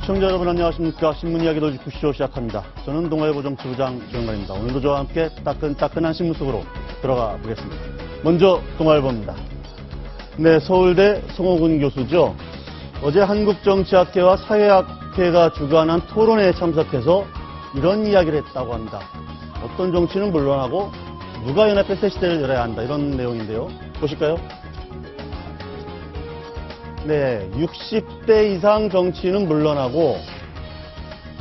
시청자 여러분 안녕하십니까. 신문이야기 돌직구쇼 시작합니다. 저는 동아일보 정치부장 지원관입니다. 오늘도 저와 함께 따끈따끈한 신문 속으로 들어가 보겠습니다. 먼저 동아일보입니다. 네, 서울대 송호근 교수죠. 어제 한국정치학회와 사회학회가 주관한 토론회에 참석해서 이런 이야기를 했다고 합니다. 어떤 정치는 물러나고 누가 연합해 새 시대를 열어야 한다. 이런 내용인데요. 보실까요? 네, 60대 이상 정치인은 물러나고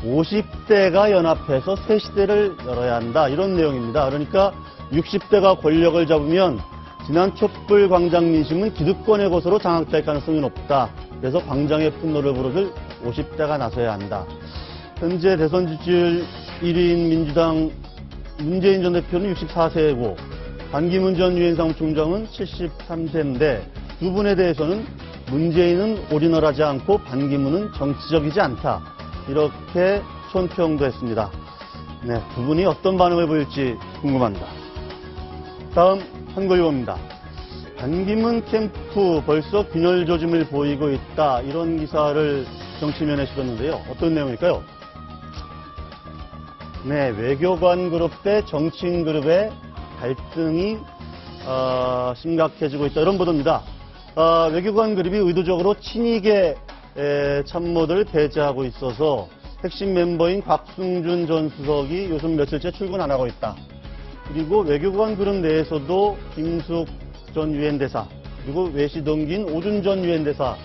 50대가 연합해서 새 시대를 열어야 한다. 이런 내용입니다. 그러니까 60대가 권력을 잡으면 지난 촛불 광장 민심은 기득권의 것으로 장악될 가능성이 높다. 그래서 광장의 분노를 부르길 50대가 나서야 한다. 현재 대선 지지율 1위인 민주당 문재인 전 대표는 64세고 반기문 전 유엔 사무총장은 73세인데 두 분에 대해서는 문재인은 올인을 하지 않고 반기문은 정치적이지 않다. 이렇게 손평도 했습니다. 네, 두 분이 어떤 반응을 보일지 궁금합니다. 다음 한글보입니다. 반기문 캠프 벌써 균열 조짐을 보이고 있다. 이런 기사를 정치면에 실었는데요. 어떤 내용일까요? 네, 외교관 그룹 대 정치인 그룹의 갈등이 심각해지고 있다. 이런 보도입니다. 외교관 그룹이 의도적으로 친이계 참모들을 배제하고 있어서 핵심 멤버인 곽승준 전 수석이 요즘 며칠째 출근 안 하고 있다. 그리고 외교관 그룹 내에서도 김숙 전 유엔 대사, 그리고 외시 동기인 오준 전 유엔 대사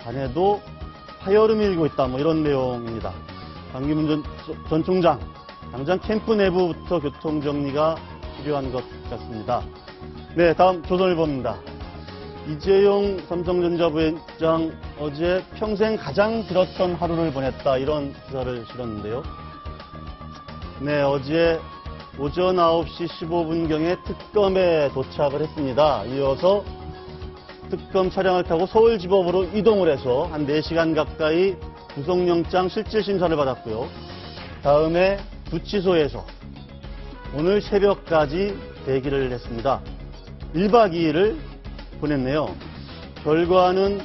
간에도 파열음이 일고 있다. 뭐 이런 내용입니다. 반기문 전 총장, 당장 캠프 내부부터 교통정리가 필요한 것 같습니다. 네, 다음 조선일보입니다. 이재용 삼성전자 부회장 어제 평생 가장 길었던 하루를 보냈다. 이런 기사를 실었는데요. 네, 어제 오전 9시 15분경에 특검에 도착을 했습니다. 이어서 특검 차량을 타고 서울지법으로 이동을 해서 한 4시간 가까이 구속영장 실질심사를 받았고요. 다음에 구치소에서 오늘 새벽까지 대기를 했습니다. 1박 2일을 보냈네요. 결과는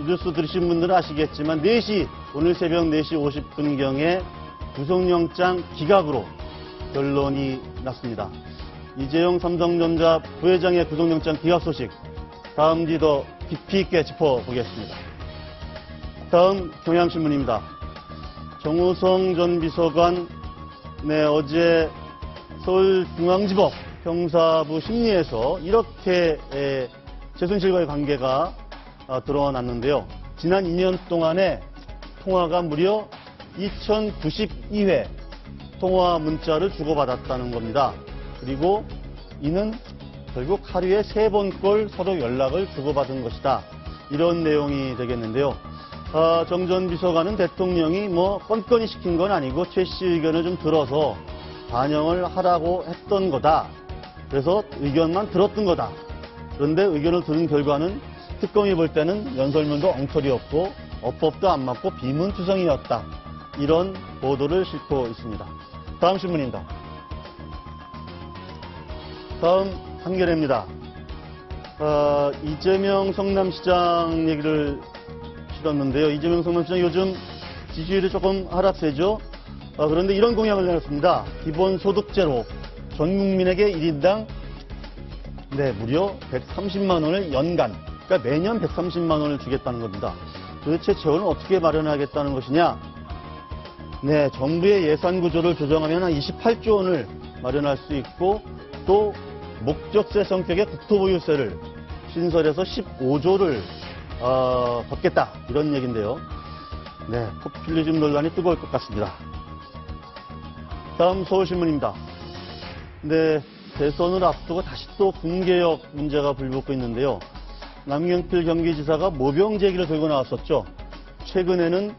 뉴스 들으신 분들은 아시겠지만 오늘 새벽 4시 50분경에 구속영장 기각으로 결론이 났습니다. 이재용 삼성전자 부회장의 구속영장 기각 소식 다음 뒤 더 깊이 있게 짚어보겠습니다. 다음 경향신문입니다. 정우성 전 비서관 어제 서울중앙지법 형사부 심리에서 이렇게 최순실과의 관계가 드러났는데요. 지난 2년 동안에 통화가 무려 2092회 통화 문자를 주고받았다는 겁니다. 그리고 이는 결국 하루에 3번꼴 서로 연락을 주고받은 것이다. 이런 내용이 되겠는데요. 정 전 비서관은 대통령이 뻔뻔히 시킨 건 아니고 최 씨 의견을 좀 들어서 반영을 하라고 했던 거다. 그래서 의견만 들었던 거다. 그런데 의견을 들은 결과는 특검이 볼 때는 연설문도 엉터리였고 어법도 안 맞고 비문투성이었다. 이런 보도를 싣고 있습니다. 다음 신문입니다. 다음 한겨레입니다. 이재명 성남시장 얘기를 실었는데요. 이재명 성남시장 요즘 지지율이 조금 하락세죠. 그런데 이런 공약을 내놨습니다. 기본소득제로 전 국민에게 1인당 무려 130만 원을 연간, 그러니까 매년 130만 원을 주겠다는 겁니다. 도대체 재원을 어떻게 마련하겠다는 것이냐? 네, 정부의 예산 구조를 조정하면 한 28조 원을 마련할 수 있고 또 목적세 성격의 국토보유세를 신설해서 15조를 걷겠다. 이런 얘기인데요. 네, 포퓰리즘 논란이 뜨거울 것 같습니다. 다음 서울신문입니다. 네, 대선을 앞두고 다시 또 군개혁 문제가 불붙고 있는데요. 남경필 경기지사가 모병 제기를 들고 나왔었죠. 최근에는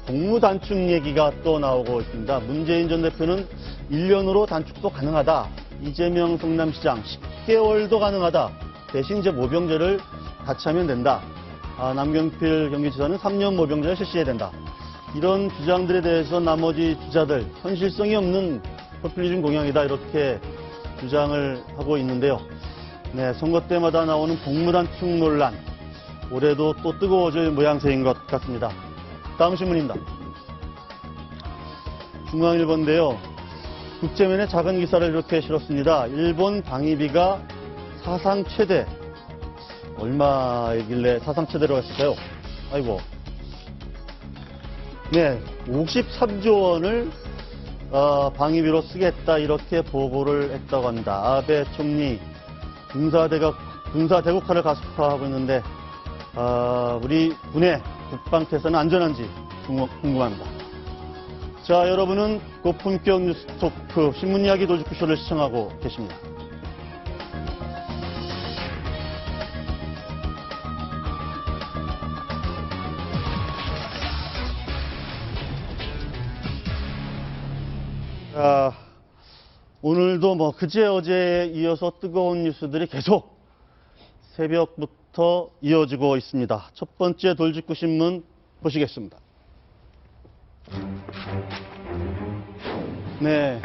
복무 단축 얘기가 또 나오고 있습니다. 문재인 전 대표는 1년으로 단축도 가능하다. 이재명 성남시장 10개월도 가능하다. 대신 이제 모병제를 같이 하면 된다. 남경필 경기지사는 3년 모병제를 실시해야 된다. 이런 주장들에 대해서 나머지 주자들 현실성이 없는 포퓰리즘 공약이다. 이렇게 주장을 하고 있는데요. 네, 선거 때마다 나오는 복무 단축 논란. 올해도 또 뜨거워질 모양새인 것 같습니다. 다음 신문입니다. 중앙일보인데요. 국제면에 작은 기사를 이렇게 실었습니다. 일본 방위비가 사상 최대. 얼마이길래 사상 최대로 했을까요? 아이고. 네, 53조 원을 방위비로 쓰겠다 이렇게 보고를 했다고 합니다. 아베 총리 군사 대국화를 가속화하고 있는데 우리 군의 국방 태세는 안전한지 궁금합니다. 자, 여러분은 고품격 뉴스 토크 신문 이야기 도직구쇼를 시청하고 계십니다. 오늘도 뭐 그제 어제에 이어서 뜨거운 뉴스들이 계속 새벽부터 이어지고 있습니다. 첫 번째 돌직구 신문 보시겠습니다. 네,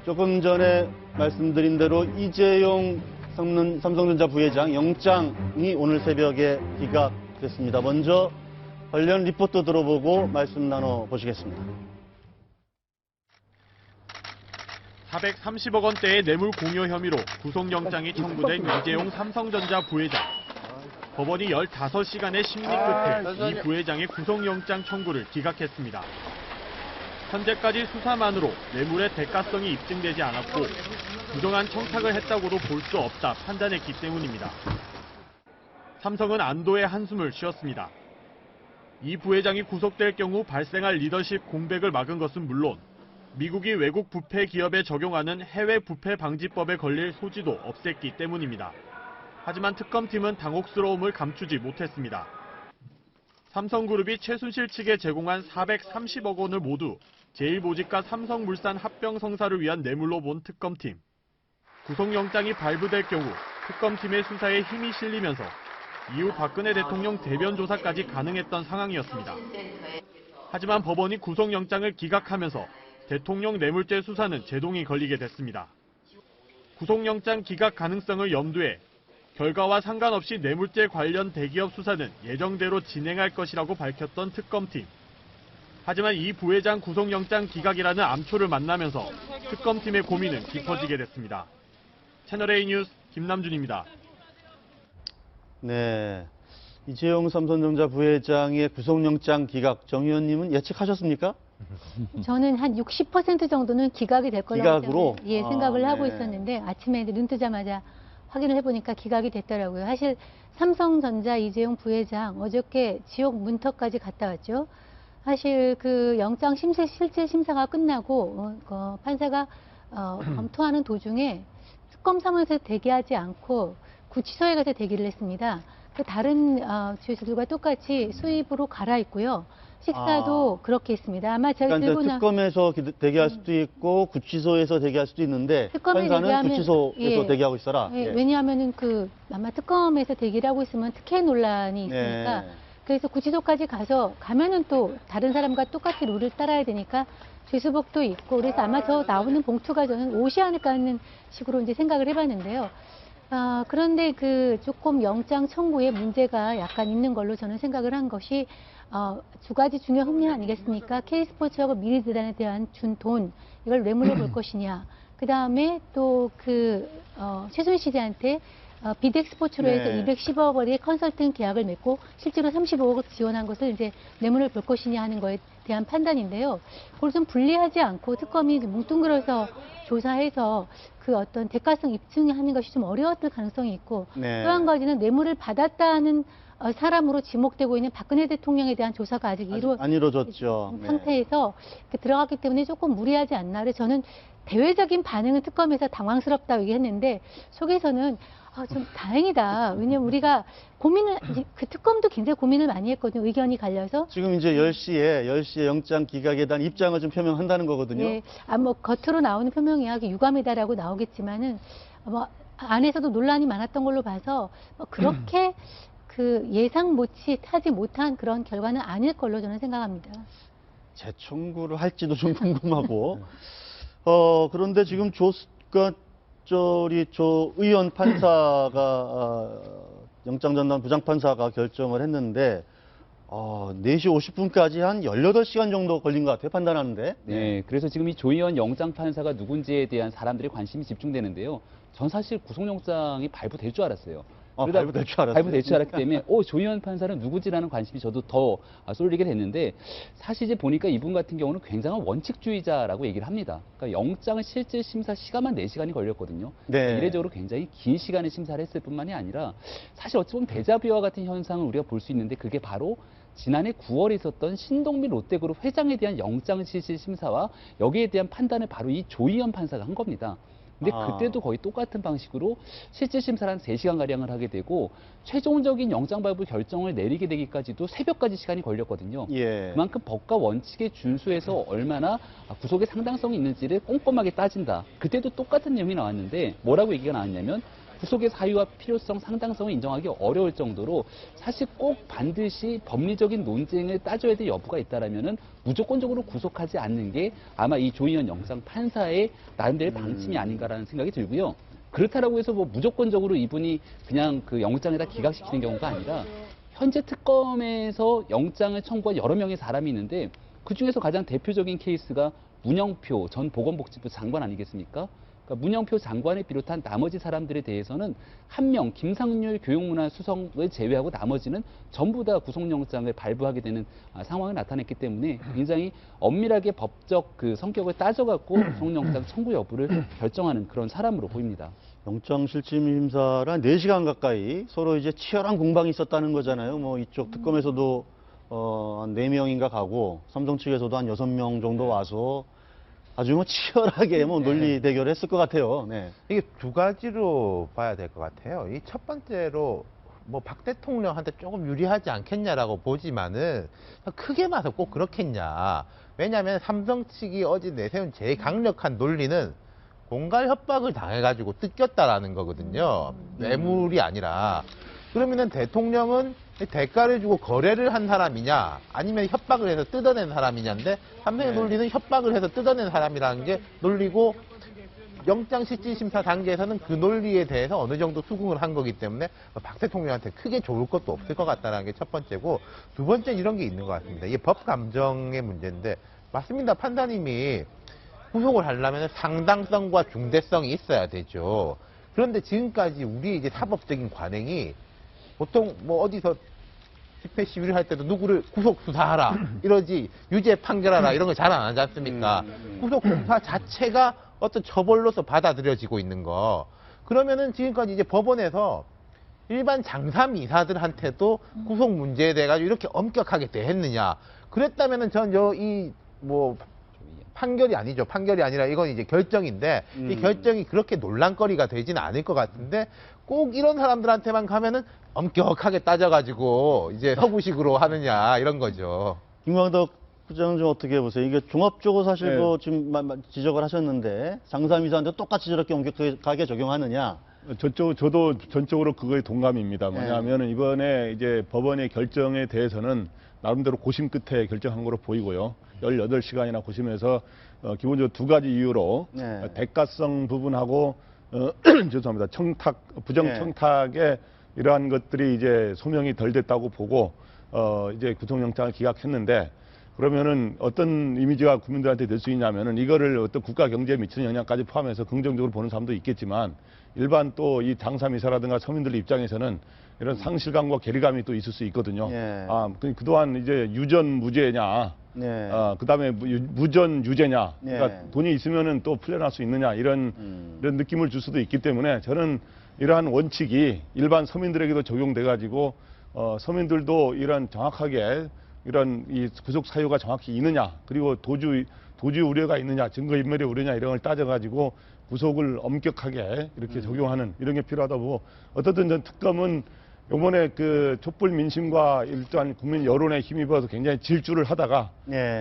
조금 전에 말씀드린 대로 이재용 삼성전자 부회장 영장이 오늘 새벽에 기각됐습니다. 먼저 관련 리포트 들어보고 말씀 나눠보시겠습니다. 430억 원대의 뇌물 공여 혐의로 구속영장이 청구된 이재용 삼성전자 부회장. 법원이 15시간의 심리 끝에 이 부회장의 구속영장 청구를 기각했습니다. 현재까지 수사만으로 뇌물의 대가성이 입증되지 않았고 부정한 청탁을 했다고도 볼 수 없다 판단했기 때문입니다. 삼성은 안도의 한숨을 쉬었습니다. 이 부회장이 구속될 경우 발생할 리더십 공백을 막은 것은 물론 미국이 외국 부패 기업에 적용하는 해외 부패 방지법에 걸릴 소지도 없앴기 때문입니다. 하지만 특검팀은 당혹스러움을 감추지 못했습니다. 삼성그룹이 최순실 측에 제공한 430억 원을 모두 제1보직과 삼성물산 합병 성사를 위한 뇌물로 본 특검팀. 구속영장이 발부될 경우 특검팀의 수사에 힘이 실리면서 이후 박근혜 대통령 대변 조사까지 가능했던 상황이었습니다. 하지만 법원이 구속영장을 기각하면서 대통령 뇌물죄 수사는 제동이 걸리게 됐습니다. 구속영장 기각 가능성을 염두에 결과와 상관없이 뇌물죄 관련 대기업 수사는 예정대로 진행할 것이라고 밝혔던 특검팀. 하지만 이 부회장 구속영장 기각이라는 암초를 만나면서 특검팀의 고민은 깊어지게 됐습니다. 채널A 뉴스 김남준입니다. 네, 이재용 삼성전자 부회장의 구속영장 기각, 정 의원님은 예측하셨습니까? 저는 한 60% 정도는 기각이 될 거라고 생각을 하고 네. 있었는데 아침에 눈 뜨자마자 확인을 해보니까 기각이 됐더라고요. 사실 삼성전자 이재용 부회장 어저께 지옥 문턱까지 갔다 왔죠. 사실 그 영장 실제 심사가 끝나고 판사가 검토하는 도중에 특검 사무소에서 대기하지 않고 구치소에 가서 대기를 했습니다. 그 다른 죄수들과 똑같이 수입으로 갈아입고요. 식사도 그렇게 했습니다. 아마 제가 그러니까 들고 특검에서 대기할 수도 있고 구치소에서 대기할 수도 있는데 판사는 구치소에서 대기하고 있어라. 예. 왜냐하면은 아마 특검에서 대기를 하고 있으면 특혜 논란이 있으니까 네. 그래서 구치소까지 가면은 또 다른 사람과 똑같이 룰을 따라야 되니까 죄수복도 입고 그래서 아마 저 나오는 봉투가 저는 옷이 아닐까 하는 식으로 이제 생각을 해봤는데요. 그런데 조금 영장 청구에 문제가 약간 있는 걸로 저는 생각을 한 것이 두 가지 중요한 흥미 아니겠습니까? K스포츠하고 미르재단에 대한 준 돈, 이걸 뇌물로 볼 것이냐. 그 다음에 또 최순실 씨한테 비덱스포츠로 해서 210억 원의 컨설팅 계약을 맺고 실제로 35억을 지원한 것을 이제 뇌물을 볼 것이냐 하는 거에 대한 판단인데요. 그걸 좀 분리하지 않고 특검이 뭉뚱그려서 조사해서 어떤 대가성 입증하는 것이 좀 어려웠을 가능성이 있고 또 한 가지는 뇌물을 받았다는 사람으로 지목되고 있는 박근혜 대통령에 대한 조사가 아직 안 이루어졌죠. 상태에서 들어갔기 때문에 조금 무리하지 않나. 그래서 저는 대외적인 반응은 특검에서 당황스럽다고 얘기했는데 속에서는 좀 다행이다. 왜냐면 우리가 특검도 굉장히 고민을 많이 했거든요. 의견이 갈려서. 지금 이제 10시에 영장 기각에 대한 입장을 좀 표명한다는 거거든요. 네. 겉으로 나오는 표명이야. 유감이다라고 나오겠지만은, 안에서도 논란이 많았던 걸로 봐서, 그렇게 예상 하지 못한 그런 결과는 아닐 걸로 저는 생각합니다. 재청구를 할지도 좀 궁금하고. 그런데 지금 조 의원 판사가 영장전담 부장판사가 결정을 했는데 4시 50분까지 한 18시간 정도 걸린 것 같아요, 판단하는데. 네, 그래서 지금 이 조희연 영장판사가 누군지에 대한 사람들의 관심이 집중되는데요. 전 사실 구속영장이 발부될 줄 알았어요. 발부될 줄 알았어요. 발부될 줄 알았기 때문에 조희연 판사는 누구지라는 관심이 저도 더 쏠리게 됐는데, 사실 이제 보니까 이분 같은 경우는 굉장한 원칙주의자라고 얘기를 합니다. 그러니까 영장 실질 심사 시간만 4시간이 걸렸거든요. 네. 이례적으로 굉장히 긴 시간에 심사를 했을 뿐만이 아니라, 사실 어찌 보면 데자뷰와 같은 현상을 우리가 볼 수 있는데, 그게 바로 지난해 9월에 있었던 신동빈 롯데그룹 회장에 대한 영장 실질 심사와 여기에 대한 판단을 바로 이 조희연 판사가 한 겁니다. 근데 그때도 거의 똑같은 방식으로 실질 심사를 한 3시간가량을 하게 되고, 최종적인 영장 발부 결정을 내리게 되기까지도 새벽까지 시간이 걸렸거든요. 예. 그만큼 법과 원칙에 준수해서 얼마나 구속의 상당성이 있는지를 꼼꼼하게 따진다. 그때도 똑같은 내용이 나왔는데 뭐라고 얘기가 나왔냐면, 구속의 사유와 필요성, 상당성을 인정하기 어려울 정도로 사실 꼭 반드시 법리적인 논쟁을 따져야 될 여부가 있다라면은 무조건적으로 구속하지 않는 게 아마 이 조희연 영장 판사의 나름대로의 방침이 아닌가라는 생각이 들고요. 그렇다라고 해서 뭐 무조건적으로 이분이 그냥 그 영장에다 기각시키는 경우가 아니라, 현재 특검에서 영장을 청구한 여러 명의 사람이 있는데 그 중에서 가장 대표적인 케이스가 문영표 전 보건복지부 장관 아니겠습니까? 그러니까 문영표 장관을 비롯한 나머지 사람들에 대해서는 한 명 김상률 교육문화수석을 제외하고 나머지는 전부 다 구속영장을 발부하게 되는 상황을 나타냈기 때문에 굉장히 엄밀하게 법적 그 성격을 따져갖고 구속영장 청구 여부를 결정하는 그런 사람으로 보입니다. 영장실질심사를 한 4시간 가까이 서로 이제 치열한 공방이 있었다는 거잖아요. 뭐 이쪽 특검에서도 한 4명인가 가고, 삼성 측에서도 한 6명 정도 와서 아주 뭐 치열하게 뭐 논리 대결을 했을 것 같아요. 네. 이게 두 가지로 봐야 될 것 같아요. 이 첫 번째로 뭐 박 대통령한테 조금 유리하지 않겠냐라고 보지만은, 크게 봐서 꼭 그렇겠냐. 왜냐하면 삼성 측이 어제 내세운 제일 강력한 논리는 공갈 협박을 당해가지고 뜯겼다라는 거거든요. 뇌물이 아니라. 그러면은 대통령은 대가를 주고 거래를 한 사람이냐, 아니면 협박을 해서 뜯어낸 사람이냐인데, 삼성의 논리는 협박을 해서 뜯어낸 사람이라는 게 논리고, 영장실질심사 단계에서는 그 논리에 대해서 어느 정도 수긍을 한 거기 때문에 박 대통령한테 크게 좋을 것도 없을 것 같다는 게 첫 번째고, 두 번째는 이런 게 있는 것 같습니다. 이게 법 감정의 문제인데, 맞습니다. 판사님이 구속을 하려면 상당성과 중대성이 있어야 되죠. 그런데 지금까지 우리 이제 사법적인 관행이 보통 뭐 어디서 집회 시위를 할 때도 누구를 구속 수사하라 이러지, 유죄 판결하라 이런 거 잘 안 하지 않습니까? 구속 수사 자체가 어떤 처벌로서 받아들여지고 있는 거. 그러면은 지금까지 이제 법원에서 일반 장사미사들한테도 구속 문제에 대해 가지고 이렇게 엄격하게 대했느냐? 그랬다면은 전 이 뭐 판결이 아니죠. 판결이 아니라 이건 이제 결정인데, 이 결정이 그렇게 논란거리가 되지는 않을 것 같은데, 꼭 이런 사람들한테만 가면은 엄격하게 따져가지고 이제 서구식으로 하느냐 이런 거죠. 김광덕 부장은 좀 어떻게 보세요? 이게 종합적으로 사실 뭐 지금 지적을 하셨는데, 장사미사한테 똑같이 저렇게 엄격하게 적용하느냐? 저도 전적으로 그거에 동감입니다. 뭐냐면은 이번에 이제 법원의 결정에 대해서는 나름대로 고심 끝에 결정한 거로 보이고요. 18시간이나 고심해서 기본적으로 두 가지 이유로 대가성 부분하고 죄송합니다. 부정 청탁에 이러한 것들이 이제 소명이 덜 됐다고 보고 이제 구속영장을 기각했는데, 그러면은 어떤 이미지가 국민들한테 될 수 있냐면은, 이거를 어떤 국가 경제에 미치는 영향까지 포함해서 긍정적으로 보는 사람도 있겠지만, 일반 또 이 장사미사라든가 서민들 입장에서는 이런 상실감과 괴리감이 또 있을 수 있거든요. 그동안 이제 유전 무죄냐, 그다음에 무전 유죄냐, 그러니까 돈이 있으면은 또 풀려날 수 있느냐, 이런 느낌을 줄 수도 있기 때문에, 저는 이러한 원칙이 일반 서민들에게도 적용돼 가지고 서민들도 이런 정확하게 이런 이 구속 사유가 정확히 있느냐, 그리고 도주 우려가 있느냐, 증거인멸의 우려냐, 이런 걸 따져가지고 구속을 엄격하게 이렇게 적용하는 이런 게 필요하다고 보고, 어떻든 전 특검은 이번에 그 촛불 민심과 일단 국민 여론에 힘입어서 굉장히 질주를 하다가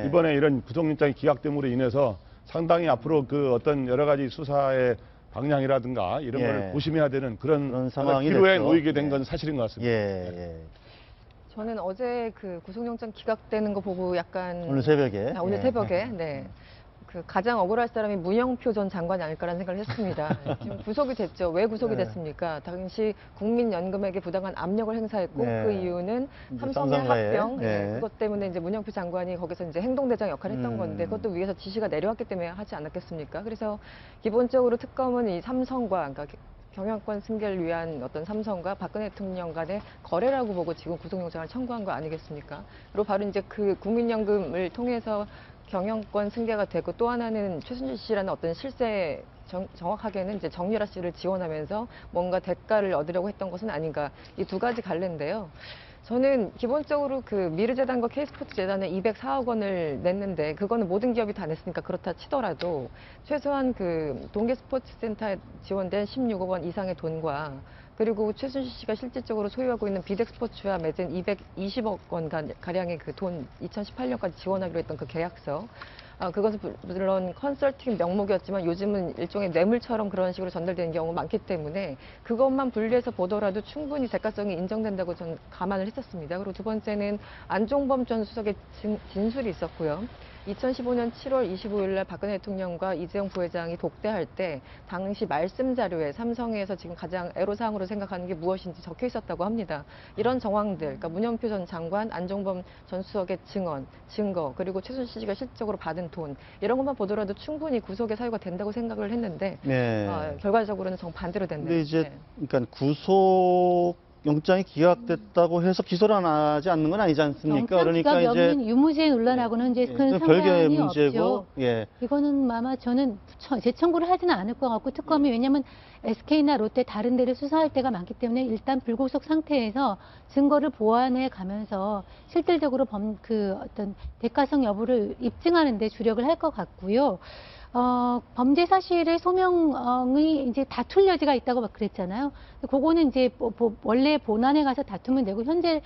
이번에 이런 구속영장이 기각됨으로 인해서 상당히 앞으로 그 어떤 여러 가지 수사의 방향이라든가 이런 걸 고심해야 되는 그런 상황이 기로에 놓이게 된 건 사실인 것 같습니다. 저는 어제 그 구속영장 기각되는 거 보고 약간 오늘 새벽에 오늘 새벽에 그 가장 억울할 사람이 문영표 전 장관이 아닐까라는 생각을 했습니다. 지금 구속이 됐죠. 왜 구속이 네. 됐습니까? 당시 국민연금에게 부당한 압력을 행사했고 네. 그 이유는 이제 삼성의 삼성과의, 합병 네. 그것 때문에 이제 문영표 장관이 거기서 이제 행동대장 역할을 했던 건데 그것도 위에서 지시가 내려왔기 때문에 하지 않았겠습니까? 그래서 기본적으로 특검은 이 삼성과 그러니까 경영권 승계를 위한 어떤 삼성과 박근혜 대통령 간의 거래라고 보고 지금 구속영장을 청구한 거 아니겠습니까? 그리고 바로 이제 그 국민연금을 통해서 경영권 승계가 되고 또 하나는 최순실 씨라는 어떤 실세 정확하게는 이제 정유라 씨를 지원하면서 뭔가 대가를 얻으려고 했던 것은 아닌가 이 두 가지 갈래인데요. 저는 기본적으로 그 미르재단과 K스포츠 재단에 204억 원을 냈는데 그거는 모든 기업이 다 냈으니까 그렇다 치더라도 최소한 그 동계스포츠센터에 지원된 16억 원 이상의 돈과 그리고 최순실 씨가 실질적으로 소유하고 있는 비덱스포츠와 맺은 220억 원 가량의 그 돈 2018년까지 지원하기로 했던 그 계약서 그것은 물론 컨설팅 명목이었지만 요즘은 일종의 뇌물처럼 그런 식으로 전달되는 경우가 많기 때문에 그것만 분리해서 보더라도 충분히 대가성이 인정된다고 저는 감안을 했었습니다. 그리고 두 번째는 안종범 전 수석의 진술이 있었고요. 2015년 7월 25일 날 박근혜 대통령과 이재용 부회장이 독대할 때 당시 말씀 자료에 삼성에서 지금 가장 애로사항으로 생각하는 게 무엇인지 적혀 있었다고 합니다. 이런 정황들, 그러니까 문영표 전 장관, 안종범 전 수석의 증언, 증거, 그리고 최순실 씨가 실질적으로 받은 돈 이런 것만 보더라도 충분히 구속의 사유가 된다고 생각을 했는데 네. 결과적으로는 정반대로 됐네요. 근데 이제 네. 그러니까 구속 영장이 기각됐다고 해서 기소를 안 하지 않는 건 아니지 않습니까? 영장 기각이 없는 유무죄 논란하고는 이제 큰 별개의 상관이 문제고, 없죠. 예. 이거는 아마 저는 재청구를 하지는 않을 것 같고 특검이 왜냐하면 SK나 롯데 다른 데를 수사할 때가 많기 때문에 일단 불구속 상태에서 증거를 보완해 가면서 실질적으로 어떤 대가성 여부를 입증하는 데 주력을 할 것 같고요. 범죄 사실의 소명이 이제 다툴 여지가 있다고 막 그랬잖아요. 그거는 이제 원래 본안에 가서 다투면 되고 현재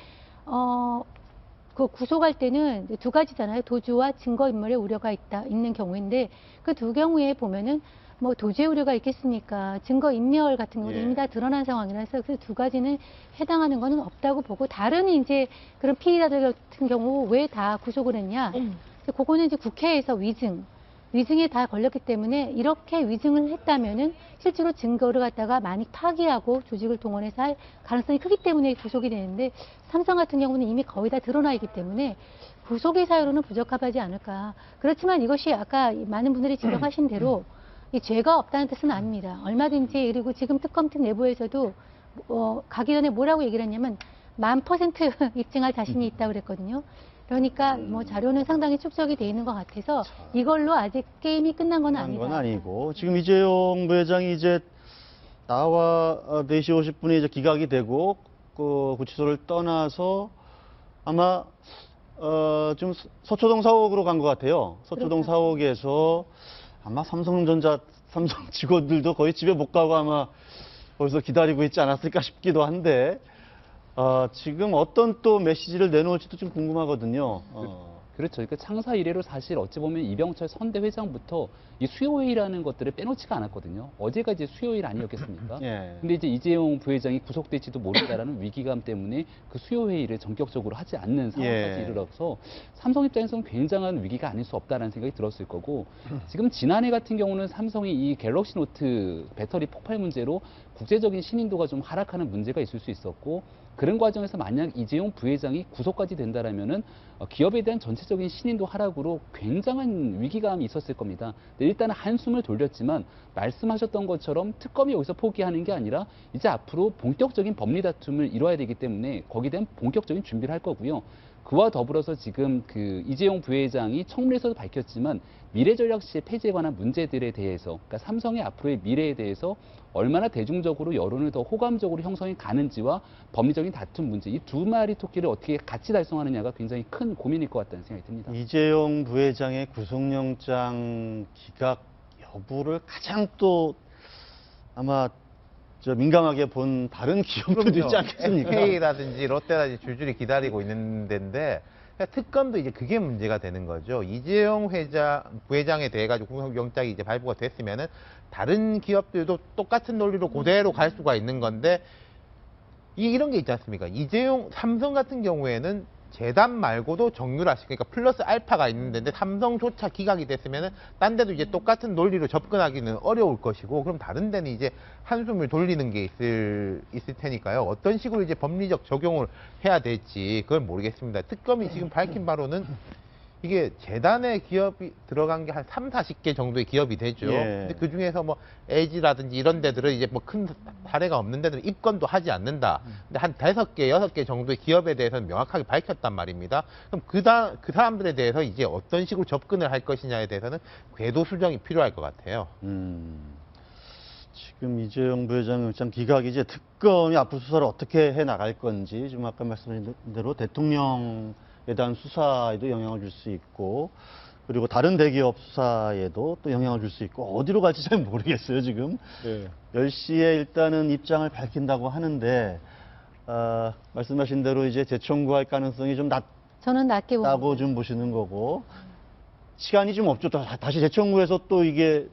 그 구속할 때는 두 가지잖아요. 도주와 증거인멸의 우려가 있는 경우인데 그 두 경우에 보면은 뭐 도주의 우려가 있겠습니까? 증거인멸 같은 경우는 예. 이미 다 드러난 상황이라서 그 두 가지는 해당하는 거는 없다고 보고 다른 이제 그런 피의자들 같은 경우 왜 다 구속을 했냐? 그거는 이제 국회에서 위증에 다 걸렸기 때문에 이렇게 위증을 했다면은 실제로 증거를 갖다가 많이 파기하고 조직을 동원해서 할 가능성이 크기 때문에 구속이 되는데 삼성 같은 경우는 이미 거의 다 드러나 있기 때문에 구속의 사유로는 부적합하지 않을까. 그렇지만 이것이 아까 많은 분들이 지적하신 대로 이 죄가 없다는 뜻은 아닙니다. 얼마든지 그리고 지금 특검팀 내부에서도 가기 전에 뭐라고 얘기를 했냐면 1000% 입증할 자신이 있다고 그랬거든요. 그러니까 뭐 자료는 상당히 축적이 돼 있는 것 같아서 이걸로 아직 게임이 끝난 건 건 아니다. 아니고 지금 이재용 부회장이 이제 나와 4시 50분에 이제 기각이 되고 그 구치소를 떠나서 아마 좀 서초동 사옥으로 간 것 같아요. 서초동 그렇죠. 사옥에서 아마 삼성 직원들도 거의 집에 못 가고 아마 거기서 기다리고 있지 않았을까 싶기도 한데 지금 어떤 또 메시지를 내놓을지도 좀 궁금하거든요. 그렇죠. 그러니까 창사 이래로 사실 어찌 보면 이병철 선대 회장부터 이 수요일이라는 것들을 빼놓지가 않았거든요. 어제가 이제 수요일 아니었겠습니까? 예. 근데 이제 이재용 부회장이 구속될지도 모른다라는 위기감 때문에 그 수요 회의를 전격적으로 하지 않는 상황까지 예. 이르러서 삼성 입장에서는 굉장한 위기가 아닐 수 없다는 생각이 들었을 거고 지금 지난해 같은 경우는 삼성이 이 갤럭시 노트 배터리 폭발 문제로 국제적인 신인도가 좀 하락하는 문제가 있을 수 있었고 그런 과정에서 만약 이재용 부회장이 구속까지 된다라면은 기업에 대한 전체적인 신인도 하락으로 굉장한 위기감이 있었을 겁니다. 근데 일단은 한숨을 돌렸지만 말씀하셨던 것처럼 특검이 여기서 포기하는 게 아니라 이제 앞으로 본격적인 법리 다툼을 이뤄야 되기 때문에 거기에 대한 본격적인 준비를 할 거고요. 그와 더불어서 지금 그 이재용 부회장이 청문회에서도 밝혔지만 미래전략실 폐지에 관한 문제들에 대해서 그러니까 삼성의 앞으로의 미래에 대해서 얼마나 대중적으로 여론을 더 호감적으로 형성이 가는지와 법리적인 다툼 문제 이 두 마리 토끼를 어떻게 같이 달성하느냐가 굉장히 큰 고민일 것 같다는 생각이 듭니다. 이재용 부회장의 구속영장 기각 여부를 가장 또 아마 민감하게 본 다른 기업들도 있지 않겠습니까? SK라든지 롯데라든지 줄줄이 기다리고 있는 데인데 특검도 이제 그게 문제가 되는 거죠. 이재용 부회장에 대해 가지고 구속영장이 이제 발부가 됐으면은 다른 기업들도 똑같은 논리로 그대로 갈 수가 있는 건데 이런 게 있지 않습니까? 삼성 같은 경우에는 재단 말고도 정유라 씨, 그러니까 플러스 알파가 있는데 삼성조차 기각이 됐으면은 딴 데도 이제 똑같은 논리로 접근하기는 어려울 것이고, 그럼 다른 데는 이제 한숨을 돌리는 게 있을 테니까요. 어떤 식으로 이제 법리적 적용을 해야 될지 그건 모르겠습니다. 특검이 지금 밝힌 바로는 이게 재단에 기업이 들어간 게 한 3, 40개 정도의 기업이 되죠. 예. 근데 그 중에서 뭐 LG라든지 이런 데들은 이제 뭐 큰 사례가 없는 데들은 입건도 하지 않는다. 근데 한 5개, 6개 정도의 기업에 대해서는 명확하게 밝혔단 말입니다. 그럼 그 사람들에 대해서 이제 어떤 식으로 접근을 할 것이냐에 대해서는 궤도 수정이 필요할 것 같아요. 지금 이재용 부회장 영장 기각이 이제 특검이 앞으로 수사를 어떻게 해 나갈 건지, 지금 아까 말씀하신 대로 대통령에 대한 수사에도 영향을 줄 수 있고, 그리고 다른 대기업 수사에도 또 영향을 줄 수 있고, 어디로 갈지 잘 모르겠어요, 지금. 네. 10시에 일단은 입장을 밝힌다고 하는데, 말씀하신 대로 이제 재청구할 가능성이 좀 저는 낮게 봅니다. 낮다고 좀 보시는 거고, 시간이 좀 없죠. 또 다시 재청구해서 또 이게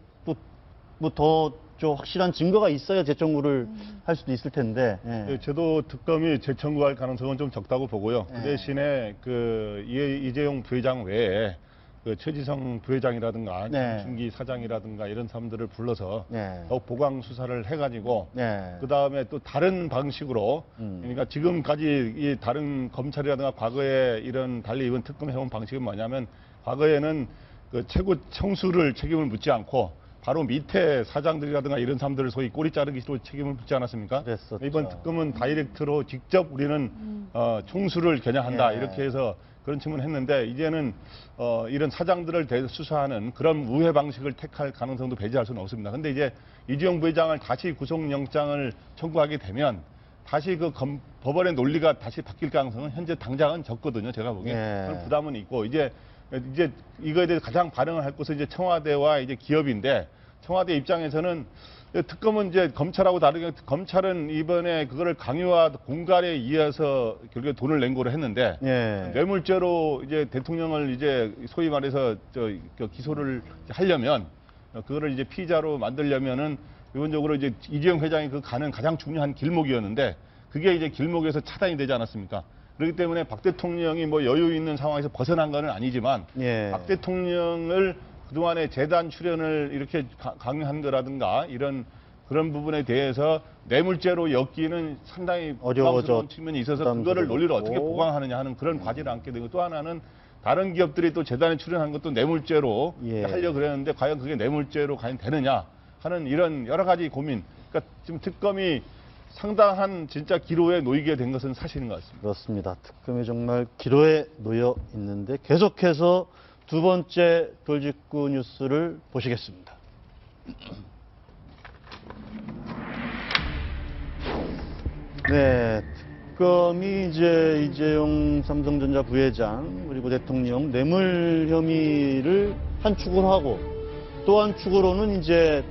뭐 더 좀 확실한 증거가 있어야 재청구를 할 수도 있을 텐데. 예. 예, 저도 특검이 재청구할 가능성은 좀 적다고 보고요. 그 예. 대신에 그 이재용 부회장 외에 그 최지성 부회장이라든가 네. 김충기 사장이라든가 이런 사람들을 불러서 네. 더욱 보강 수사를 해가지고 네. 그 다음에 또 다른 방식으로 그러니까 지금까지 이 다른 검찰이라든가 과거에 이런 달리 이번 특검 해온 방식은 뭐냐면, 과거에는 그 최고 청수를 책임을 묻지 않고 바로 밑에 사장들이라든가 이런 사람들을 소위 꼬리 자르기로 책임을 묻지 않았습니까? 그랬었죠. 이번 특검은 다이렉트로 직접 우리는 총수를 겨냥한다 예. 이렇게 해서 그런 측면을 했는데, 이제는 이런 사장들을 수사하는 그런 우회 방식을 택할 가능성도 배제할 수는 없습니다. 근데 이제 이재용 부회장을 다시 구속영장을 청구하게 되면 다시 그 법원의 논리가 다시 바뀔 가능성은 현재 당장은 적거든요. 제가 보기엔. 예. 그런 부담은 있고, 이제 이거에 대해서 가장 반응을 할 곳은 이제 청와대와 이제 기업인데, 청와대 입장에서는 특검은 이제 검찰하고 다르게, 검찰은 이번에 그거를 강요와 공갈에 의해서 결국에 돈을 낸 거로 했는데, 예. 뇌물죄로 이제 대통령을 이제 소위 말해서 기소를 하려면, 그거를 이제 피의자로 만들려면은 기본적으로 이제 이재용 회장이 그 가는 가장 중요한 길목이었는데, 그게 이제 길목에서 차단이 되지 않았습니까? 그렇기 때문에 박 대통령이 뭐 여유 있는 상황에서 벗어난 건 아니지만, 예. 박 대통령을 그동안에 재단 출연을 이렇게 강요한 거라든가 그런 부분에 대해서 뇌물죄로 엮기는 상당히 부담스러운 측면이 있어서 그거를 논리를 어떻게 보강하느냐 하는 그런 과제를 안게 되고, 또 하나는 다른 기업들이 또 재단에 출연한 것도 뇌물죄로 예. 하려고 그랬는데 과연 그게 뇌물죄로 과연 되느냐 하는 이런 여러 가지 고민. 그러니까 지금 특검이 상당한 진짜 기로에 놓이게 된 것은 사실인 것 같습니다. 그렇습니다. 특검이 정말 기로에 놓여 있는데, 계속해서 두 번째 돌직구 뉴스를 보시겠습니다. 네, 특검이 이제 이재용 삼성전자 부회장 그리고 대통령 뇌물 혐의를 한 축으로 하고, 또 한 축으로는 이제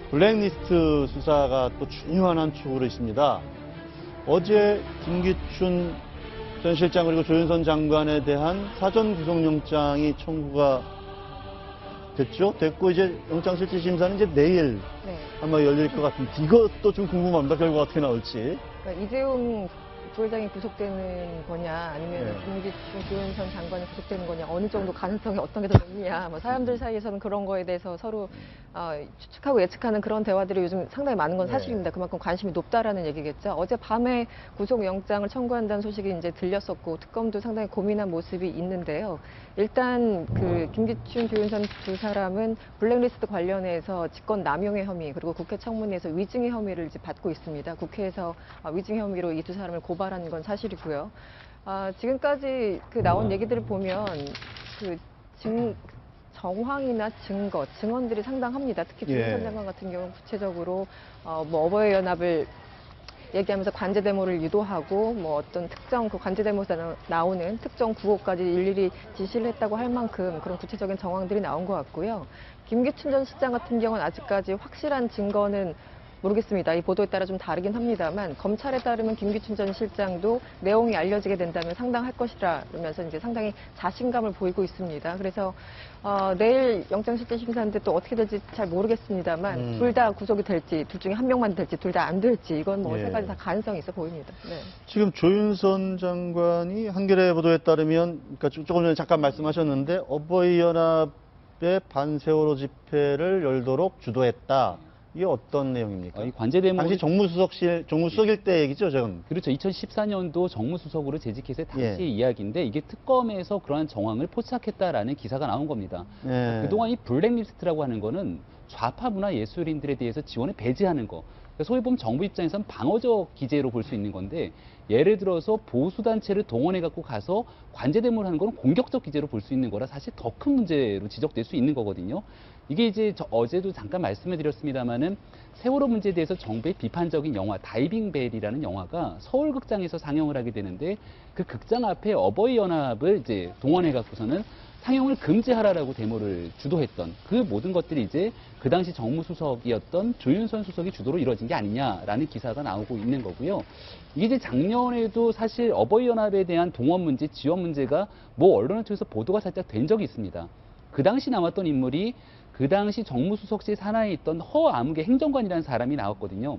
블랙리스트 수사가 또 중요한 한 축으로 있습니다. 어제 김기춘 전 실장 그리고 조윤선 장관에 대한 사전 구속영장이 청구가 됐고, 이제 영장실질심사는 이제 내일 네. 아마 열릴 것 같은데, 이것도 좀 궁금합니다. 결과가 어떻게 나올지. 그러니까 이재용 부회장이 구속되는 거냐, 아니면 네. 김기춘 조윤선 장관이 구속되는 거냐, 어느 정도 가능성이 어떤 게 더 높냐, 뭐 사람들 사이에서는 그런 거에 대해서 서로 추측하고 예측하는 그런 대화들이 요즘 상당히 많은 건 사실입니다. 그만큼 관심이 높다라는 얘기겠죠. 어제 밤에 구속영장을 청구한다는 소식이 이제 들렸었고, 특검도 상당히 고민한 모습이 있는데요. 일단 그 김기춘, 조윤선 두 사람은 블랙리스트 관련해서 직권 남용의 혐의, 그리고 국회 청문회에서 위증의 혐의를 이제 받고 있습니다. 국회에서 위증 혐의로 이 두 사람을 고발한 건 사실이고요. 지금까지 그 나온 얘기들을 보면 그 정황이나 증거, 증언들이 상당합니다. 특히 조윤선 장관 같은 경우는 구체적으로 뭐 어버이연합을 얘기하면서 관제 데모를 유도하고, 뭐 어떤 특정 그 관제 데모에서 나오는 특정 구호까지 일일이 지시를 했다고 할 만큼 그런 구체적인 정황들이 나온 것 같고요. 김기춘 전 시장 같은 경우는 아직까지 확실한 증거는 모르겠습니다. 이 보도에 따라 좀 다르긴 합니다만 검찰에 따르면 김기춘 전 실장도 내용이 알려지게 된다면 상당할 것이라 그러면서 이제 상당히 자신감을 보이고 있습니다. 그래서 내일 영장실질심사인데 또 어떻게 될지 잘 모르겠습니다만 둘 다 구속이 될지 둘 중에 한 명만 될지 둘 다 안 될지 이건 뭐 예. 세 가지 다 가능성이 있어 보입니다. 네. 지금 조윤선 장관이 한겨레 보도에 따르면, 그러니까 조금 전에 잠깐 말씀하셨는데 어버이연합의 반세월호 집회를 열도록 주도했다. 이게 어떤 내용입니까? 이 관제대목은 당시 정무수석일 때 얘기죠, 지금. 그렇죠. 2014년도 정무수석으로 재직했을 당시의 예. 이야기인데 이게 특검에서 그러한 정황을 포착했다라는 기사가 나온 겁니다. 예. 그동안 이 블랙리스트라고 하는 거는 좌파 문화 예술인들에 대해서 지원을 배제하는 거. 그러니까 소위 보면 정부 입장에선 방어적 기재로 볼 수 있는 건데 예를 들어서 보수단체를 동원해 갖고 가서 관제대모를 하는 건 공격적 기재로 볼 수 있는 거라 사실 더 큰 문제로 지적될 수 있는 거거든요. 이게 이제 어제도 잠깐 말씀을 드렸습니다마는 세월호 문제에 대해서 정부의 비판적인 영화 다이빙 벨이라는 영화가 서울극장에서 상영을 하게 되는데 그 극장 앞에 어버이연합을 이제 동원해 갖고서는 상영을 금지하라라고 데모를 주도했던 그 모든 것들이 이제 그 당시 정무수석이었던 조윤선 수석이 주도로 이루어진 게 아니냐라는 기사가 나오고 있는 거고요. 이게 이제 작년에도 사실 어버이연합에 대한 동원 문제, 지원 문제가 뭐 언론을 통해서 보도가 살짝 된 적이 있습니다. 그 당시 나왔던 인물이 그 당시 정무수석실 산하에 있던 허아무개 행정관이라는 사람이 나왔거든요.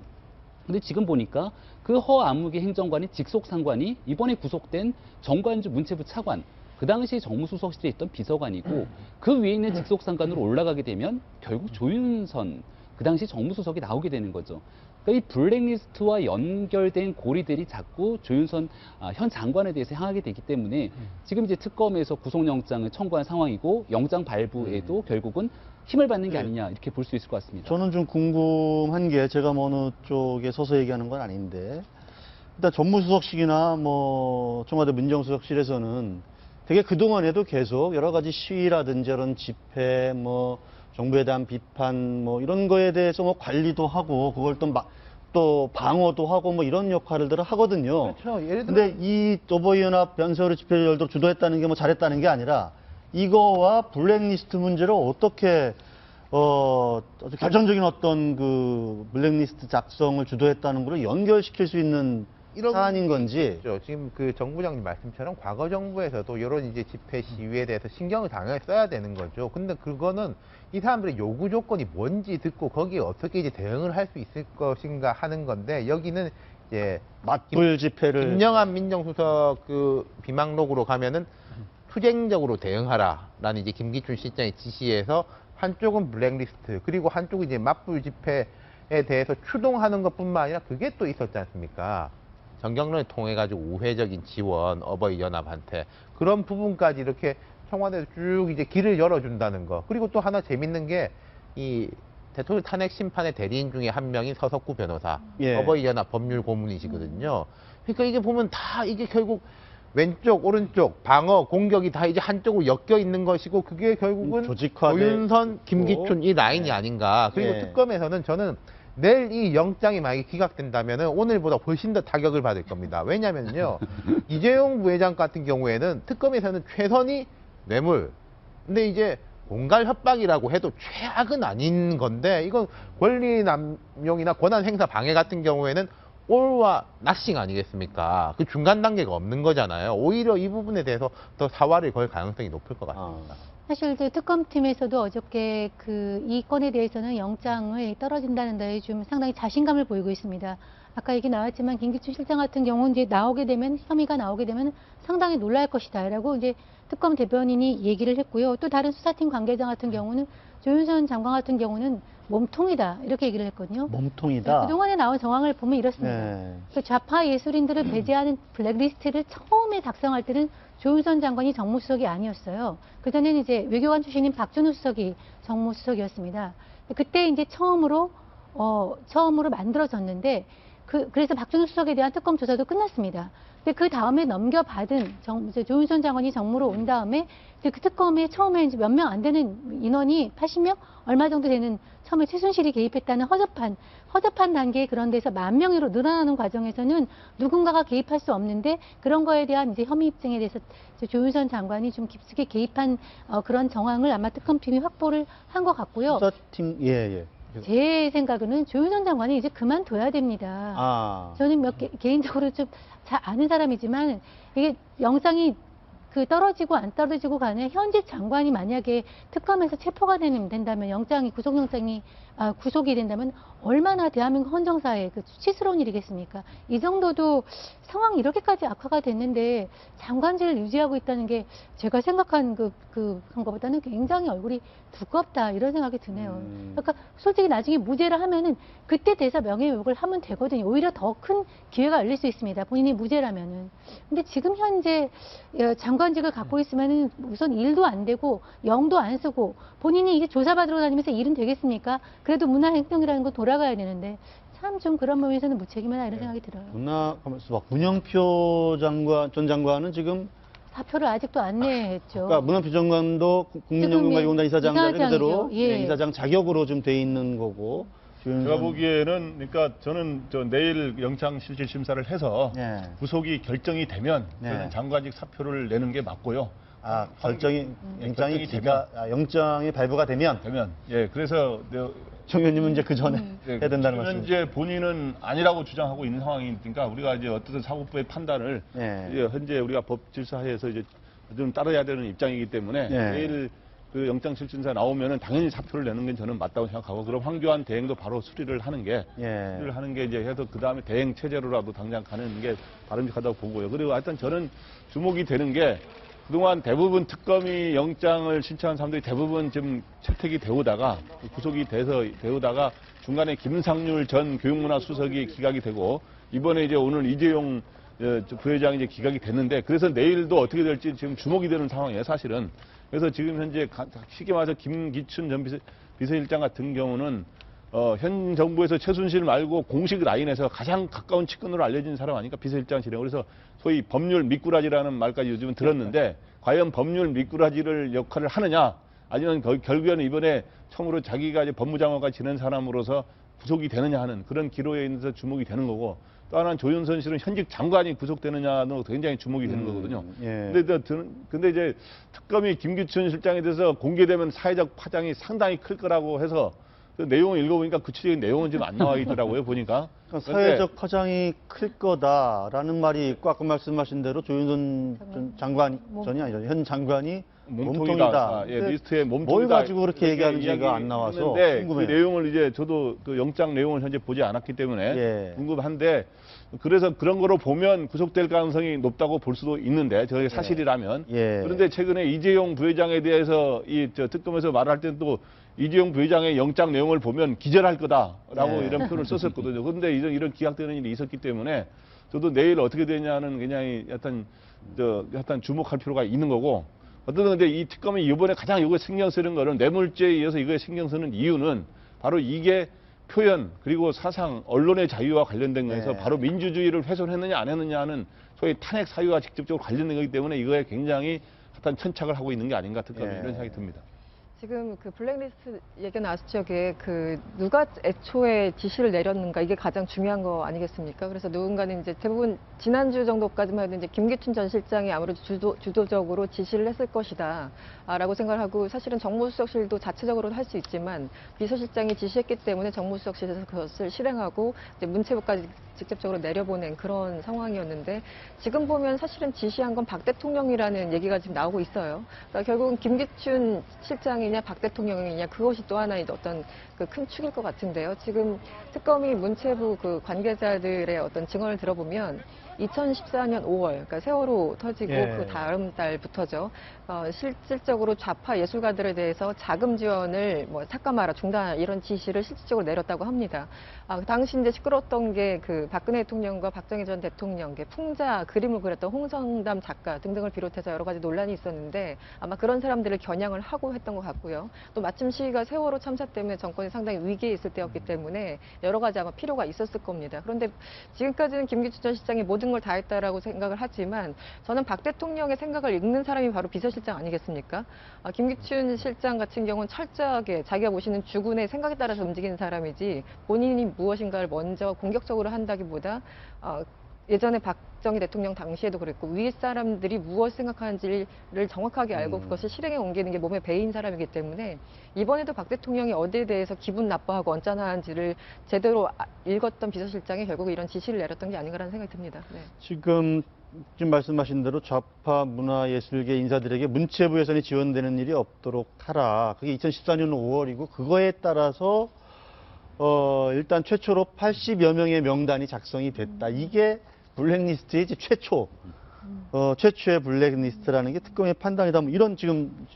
근데 지금 보니까 그 허아무개 행정관의 직속 상관이 이번에 구속된 정관주 문체부 차관, 그 당시 정무수석실에 있던 비서관이고 그 위에 있는 직속 상관으로 올라가게 되면 결국 조윤선 그 당시 정무수석이 나오게 되는 거죠. 그러니까 이 블랙리스트와 연결된 고리들이 자꾸 조윤선 현 장관에 대해서 향하게 되기 때문에 지금 이제 특검에서 구속영장을 청구한 상황이고 영장 발부에도 결국은 힘을 받는 게 아니냐 이렇게 볼 수 있을 것 같습니다. 저는 좀 궁금한 게 제가 뭐 어느 쪽에 서서 얘기하는 건 아닌데 일단 정무수석실이나 뭐 청와대 민정수석실에서는 되게 그동안에도 계속 여러 가지 시위라든지 이런 집회 뭐 정부에 대한 비판 뭐 이런 거에 대해서 뭐 관리도 하고 그걸 또 방어도 하고 뭐 이런 역할들을 하거든요. 그렇죠. 예를 들어 근데 이 어버이연합 변세월호 집회를 열도록 주도했다는 게 뭐 잘했다는 게 아니라 이거와 블랙리스트 문제를 어떻게 아주 결정적인 어떤 그 블랙리스트 작성을 주도했다는 걸로 연결시킬 수 있는 사안인 건지. 그렇죠. 지금 그 정부장님 말씀처럼 과거 정부에서도 이런 이제 집회 시위에 대해서 신경을 당연히 써야 되는 거죠. 근데 그거는 이 사람들의 요구 조건이 뭔지 듣고 거기에 어떻게 이제 대응을 할 수 있을 것인가 하는 건데 여기는 이제 맞불 집회를 김영한 민정수석 그 비망록으로 가면은 투쟁적으로 대응하라라는 이제 김기춘 실장의 지시에서 한쪽은 블랙리스트 그리고 한쪽은 이제 맞불 집회에 대해서 추동하는 것뿐만 아니라 그게 또 있었지 않습니까? 정경련을 통해 가지고 우회적인 지원 어버이연합한테 그런 부분까지 이렇게 청와대에서 쭉 이제 길을 열어준다는 거. 그리고 또 하나 재밌는 게 이 대통령 탄핵 심판의 대리인 중에 한 명인 서석구 변호사 예. 어버이연합 법률 고문이시거든요. 그러니까 이게 보면 다 이게 결국 왼쪽 오른쪽 방어 공격이 다 이제 한쪽으로 엮여 있는 것이고 그게 결국은 조윤선 김기춘 이 라인이 아닌가. 그리고 예. 특검에서는 저는 내일 이 영장이 만약에 기각된다면 오늘보다 훨씬 더 타격을 받을 겁니다. 왜냐면요. 이재용 부회장 같은 경우에는 특검에서는 최선이 뇌물. 근데 이제 공갈 협박이라고 해도 최악은 아닌 건데 이건 권리 남용이나 권한 행사 방해 같은 경우에는 올와 낫싱 아니겠습니까? 그 중간 단계가 없는 거잖아요. 오히려 이 부분에 대해서 더 사활을 걸 가능성이 높을 것 같습니다. 사실 그 특검팀에서도 어저께 이 건에 대해서는 영장을 떨어진다는 데에 좀 상당히 자신감을 보이고 있습니다. 아까 얘기 나왔지만 김기춘 실장 같은 경우는 이제 혐의가 나오게 되면 상당히 놀랄 것이다라고 이제 특검 대변인이 얘기를 했고요. 또 다른 수사팀 관계자 같은 경우는 조윤선 장관 같은 경우는 몸통이다 이렇게 얘기를 했거든요. 몸통이다. 그동안에 나온 정황을 보면 이렇습니다. 네. 그 좌파 예술인들을 배제하는 블랙리스트를 처음에 작성할 때는 조윤선 장관이 정무수석이 아니었어요. 그전에는 이제 외교관 출신인 박준우 수석이 정무수석이었습니다. 그때 이제 처음으로 만들어졌는데 그래서 박준우 수석에 대한 특검 조사도 끝났습니다. 근데 그 다음에 넘겨받은 조윤선 장관이 정무로 온 다음에 그 특검에 처음에 이제 몇 명 안 되는 인원이 80명 얼마 정도 되는 처음에 최순실이 개입했다는 허접한 단계에 그런 데서 10,000명으로 늘어나는 과정에서는 누군가가 개입할 수 없는데 그런 거에 대한 이제 혐의 입증에 대해서 조윤선 장관이 좀 깊숙이 개입한 그런 정황을 아마 특검팀이 확보를 한 것 같고요. 수사팀 예. 제 생각에는 조윤선 장관이 이제 그만둬야 됩니다. 아, 저는 개인적으로 좀 잘 아는 사람이지만 이게 영장이 그 떨어지고 안 떨어지고 간에 현직 장관이 만약에 특검에서 체포가 된다면 영장이 구속이 된다면 얼마나 대한민국 헌정사에 그 수치스러운 일이겠습니까? 이 정도도 상황이 이렇게까지 악화가 됐는데 장관직을 유지하고 있다는 게 제가 생각한 한 것보다는 굉장히 얼굴이 두껍다 이런 생각이 드네요. 그러니까 솔직히 나중에 무죄를 하면은 그때 대사 명예회복을 하면 되거든요. 오히려 더 큰 기회가 열릴 수 있습니다. 본인이 무죄라면은. 근데 지금 현재 장관직을 갖고 있으면은 우선 일도 안 되고 영도 안 쓰고 본인이 이게 조사받으러 다니면서 일은 되겠습니까? 그래도 문화행정이라는 거 돌아가야 되는데 참 좀 그런 부분에서는 무책임하다 이런 생각이 들어요. 문영표 전 장관은 지금 사표를 아직도 안 내했죠. 그러니까 문영표 장관도 국민연금관리공단 이사장 그대로 예. 이사장 자격으로 좀 돼 있는 거고. 제가 보기에는 그러니까 저는 내일 영장실질심사를 해서 예. 구속이 결정이 되면 네. 저는 장관직 사표를 내는 게 맞고요. 아, 결정이 영장이 발부가 되면 예, 그래서 정 의원님은 이제 그 전에 해야 된다는 말씀. 현재 본인은 아니라고 주장하고 있는 상황이니까 우리가 이제 어떻든 사법부의 판단을 예. 이제 현재 우리가 법질서하에서 이제 좀 따라야 되는 입장이기 때문에 예. 내일 그 영장실질심사 나오면은 당연히 사표를 내는 게 저는 맞다고 생각하고 그럼 황교안 대행도 바로 수리를 하는 게 이제 해서 그 다음에 대행 체제로라도 당장 가는 게 바람직하다고 보고요. 그리고 하여튼 저는 주목이 되는 게 그동안 대부분 특검이 영장을 신청한 사람들이 대부분 지금 채택이 되오다가 구속이 되오다가 중간에 김상률 전 교육문화수석이 기각이 되고 이번에 이제 오늘 이재용 부회장이 이제 기각이 됐는데 그래서 내일도 어떻게 될지 지금 주목이 되는 상황이에요, 사실은. 그래서 지금 현재 쉽게 말해서 김기춘 전 비서실장 같은 경우는 현 정부에서 최순실 말고 공식 라인에서 가장 가까운 측근으로 알려진 사람 아니까 비서실장실에. 그래서 소위 법률 미꾸라지라는 말까지 요즘은 들었는데 과연 법률 미꾸라지를 역할을 하느냐 아니면 결국에는 이번에 처음으로 자기가 이제 법무장관까지 지낸 사람으로서 구속이 되느냐 하는 그런 기로에 있어서 주목이 되는 거고 또 하나는 조윤선 씨는 현직 장관이 구속되느냐도 굉장히 주목이 되는 거거든요. 예. 근데 이제 특검이 김기춘 실장에 대해서 공개되면 사회적 파장이 상당히 클 거라고 해서 그 내용을 읽어보니까 구체적인 내용은 지금 안 나와 있더라고요, 보니까. 그러니까 사회적 파장이 클 거다라는 말이 있고 아까 말씀하신 대로 조윤선 전이 아니죠. 현 장관이 몸통이다. 예, 리스트에 몸통이다. 뭘 가지고 그렇게 얘기하는지가 안 나와서 궁금해요. 그 내용을 이제 저도 그 영장 내용을 현재 보지 않았기 때문에 예. 궁금한데 그래서 그런 거로 보면 구속될 가능성이 높다고 볼 수도 있는데 저게 사실이라면 예. 그런데 최근에 이재용 부회장에 대해서 특검에서 말할 때는 또 이재용 부회장의 영장 내용을 보면 기절할 거다라고 예. 이런 표현을 썼었거든요. 그런데 이런 기각되는 일이 있었기 때문에 저도 내일 어떻게 되냐는 굉장히 약간 주목할 필요가 있는 거고 어쨌든 근데 이 특검이 이번에 가장 이거 신경 쓰는 거는 뇌물죄에 이어서 이거에 신경 쓰는 이유는 바로 이게 표현 그리고 사상 언론의 자유와 관련된 거에서 바로 민주주의를 훼손했느냐 안 했느냐 하는 소위 탄핵 사유와 직접적으로 관련된 거기 때문에 이거에 굉장히 어떤 천착을 하고 있는 게 아닌가 특검이 이런 생각이 듭니다. 지금 그 블랙리스트 얘기 나왔을 적에 누가 애초에 지시를 내렸는가 이게 가장 중요한 거 아니겠습니까? 그래서 누군가는 이제 대부분 지난주 정도까지만 해도 이제 김기춘 전 실장이 아무래도 주도적으로 지시를 했을 것이다 라고 생각을 하고 사실은 정무수석실도 자체적으로 할 수 있지만 비서실장이 지시했기 때문에 정무수석실에서 그것을 실행하고 이제 문체부까지 직접적으로 내려보낸 그런 상황이었는데 지금 보면 사실은 지시한 건 박 대통령이라는 얘기가 지금 나오고 있어요. 그러니까 결국은 김기춘 실장이냐 박 대통령이냐 그것이 또 하나의 어떤 그 큰 축일 것 같은데요. 지금 특검이 문체부 그 관계자들의 어떤 증언을 들어보면 2014년 5월, 그러니까 세월호 터지고 그 다음 달부터죠. 실질적으로 좌파 예술가들에 대해서 자금 지원을 삭감하라, 중단하라 이런 지시를 실질적으로 내렸다고 합니다. 그 당시 이제 시끄러웠던 게 그 박근혜 대통령과 박정희 전 대통령의 풍자 그림을 그렸던 홍성담 작가 등등을 비롯해서 여러 가지 논란이 있었는데 아마 그런 사람들을 겨냥을 하고 했던 것 같고요. 또 마침 시기가 세월호 참사 때문에 정권이 상당히 위기에 있을 때였기 때문에 여러 가지 아마 필요가 있었을 겁니다. 그런데 지금까지는 김기춘 전 실장이 모든 걸 다 했다라고 생각을 하지만 저는 박 대통령의 생각을 읽는 사람이 바로 비서실장 아니겠습니까? 김기춘 실장 같은 경우는 철저하게 자기가 모시는 주군의 생각에 따라서 움직이는 사람이지 본인이 무엇인가를 먼저 공격적으로 한다기보다 예전에 박정희 대통령 당시에도 그랬고 위 사람들이 무엇 생각하는지를 정확하게 알고 그것을 실행에 옮기는 게 몸에 배인 사람이기 때문에 이번에도 박 대통령이 어디에 대해서 기분 나빠하고 언짢아하는지를 제대로 읽었던 비서실장이 결국 이런 지시를 내렸던 게 아닌가라는 생각이 듭니다. 네. 지금 말씀하신 대로 좌파 문화예술계 인사들에게 문체부 예산이 지원되는 일이 없도록 하라. 그게 2014년 5월이고 그거에 따라서 일단 최초로 80여 명의 명단이 작성이 됐다. 이게 블랙리스트의 이제 최초의 블랙리스트라는 게 특검의 판단이다. 뭐 이런 지금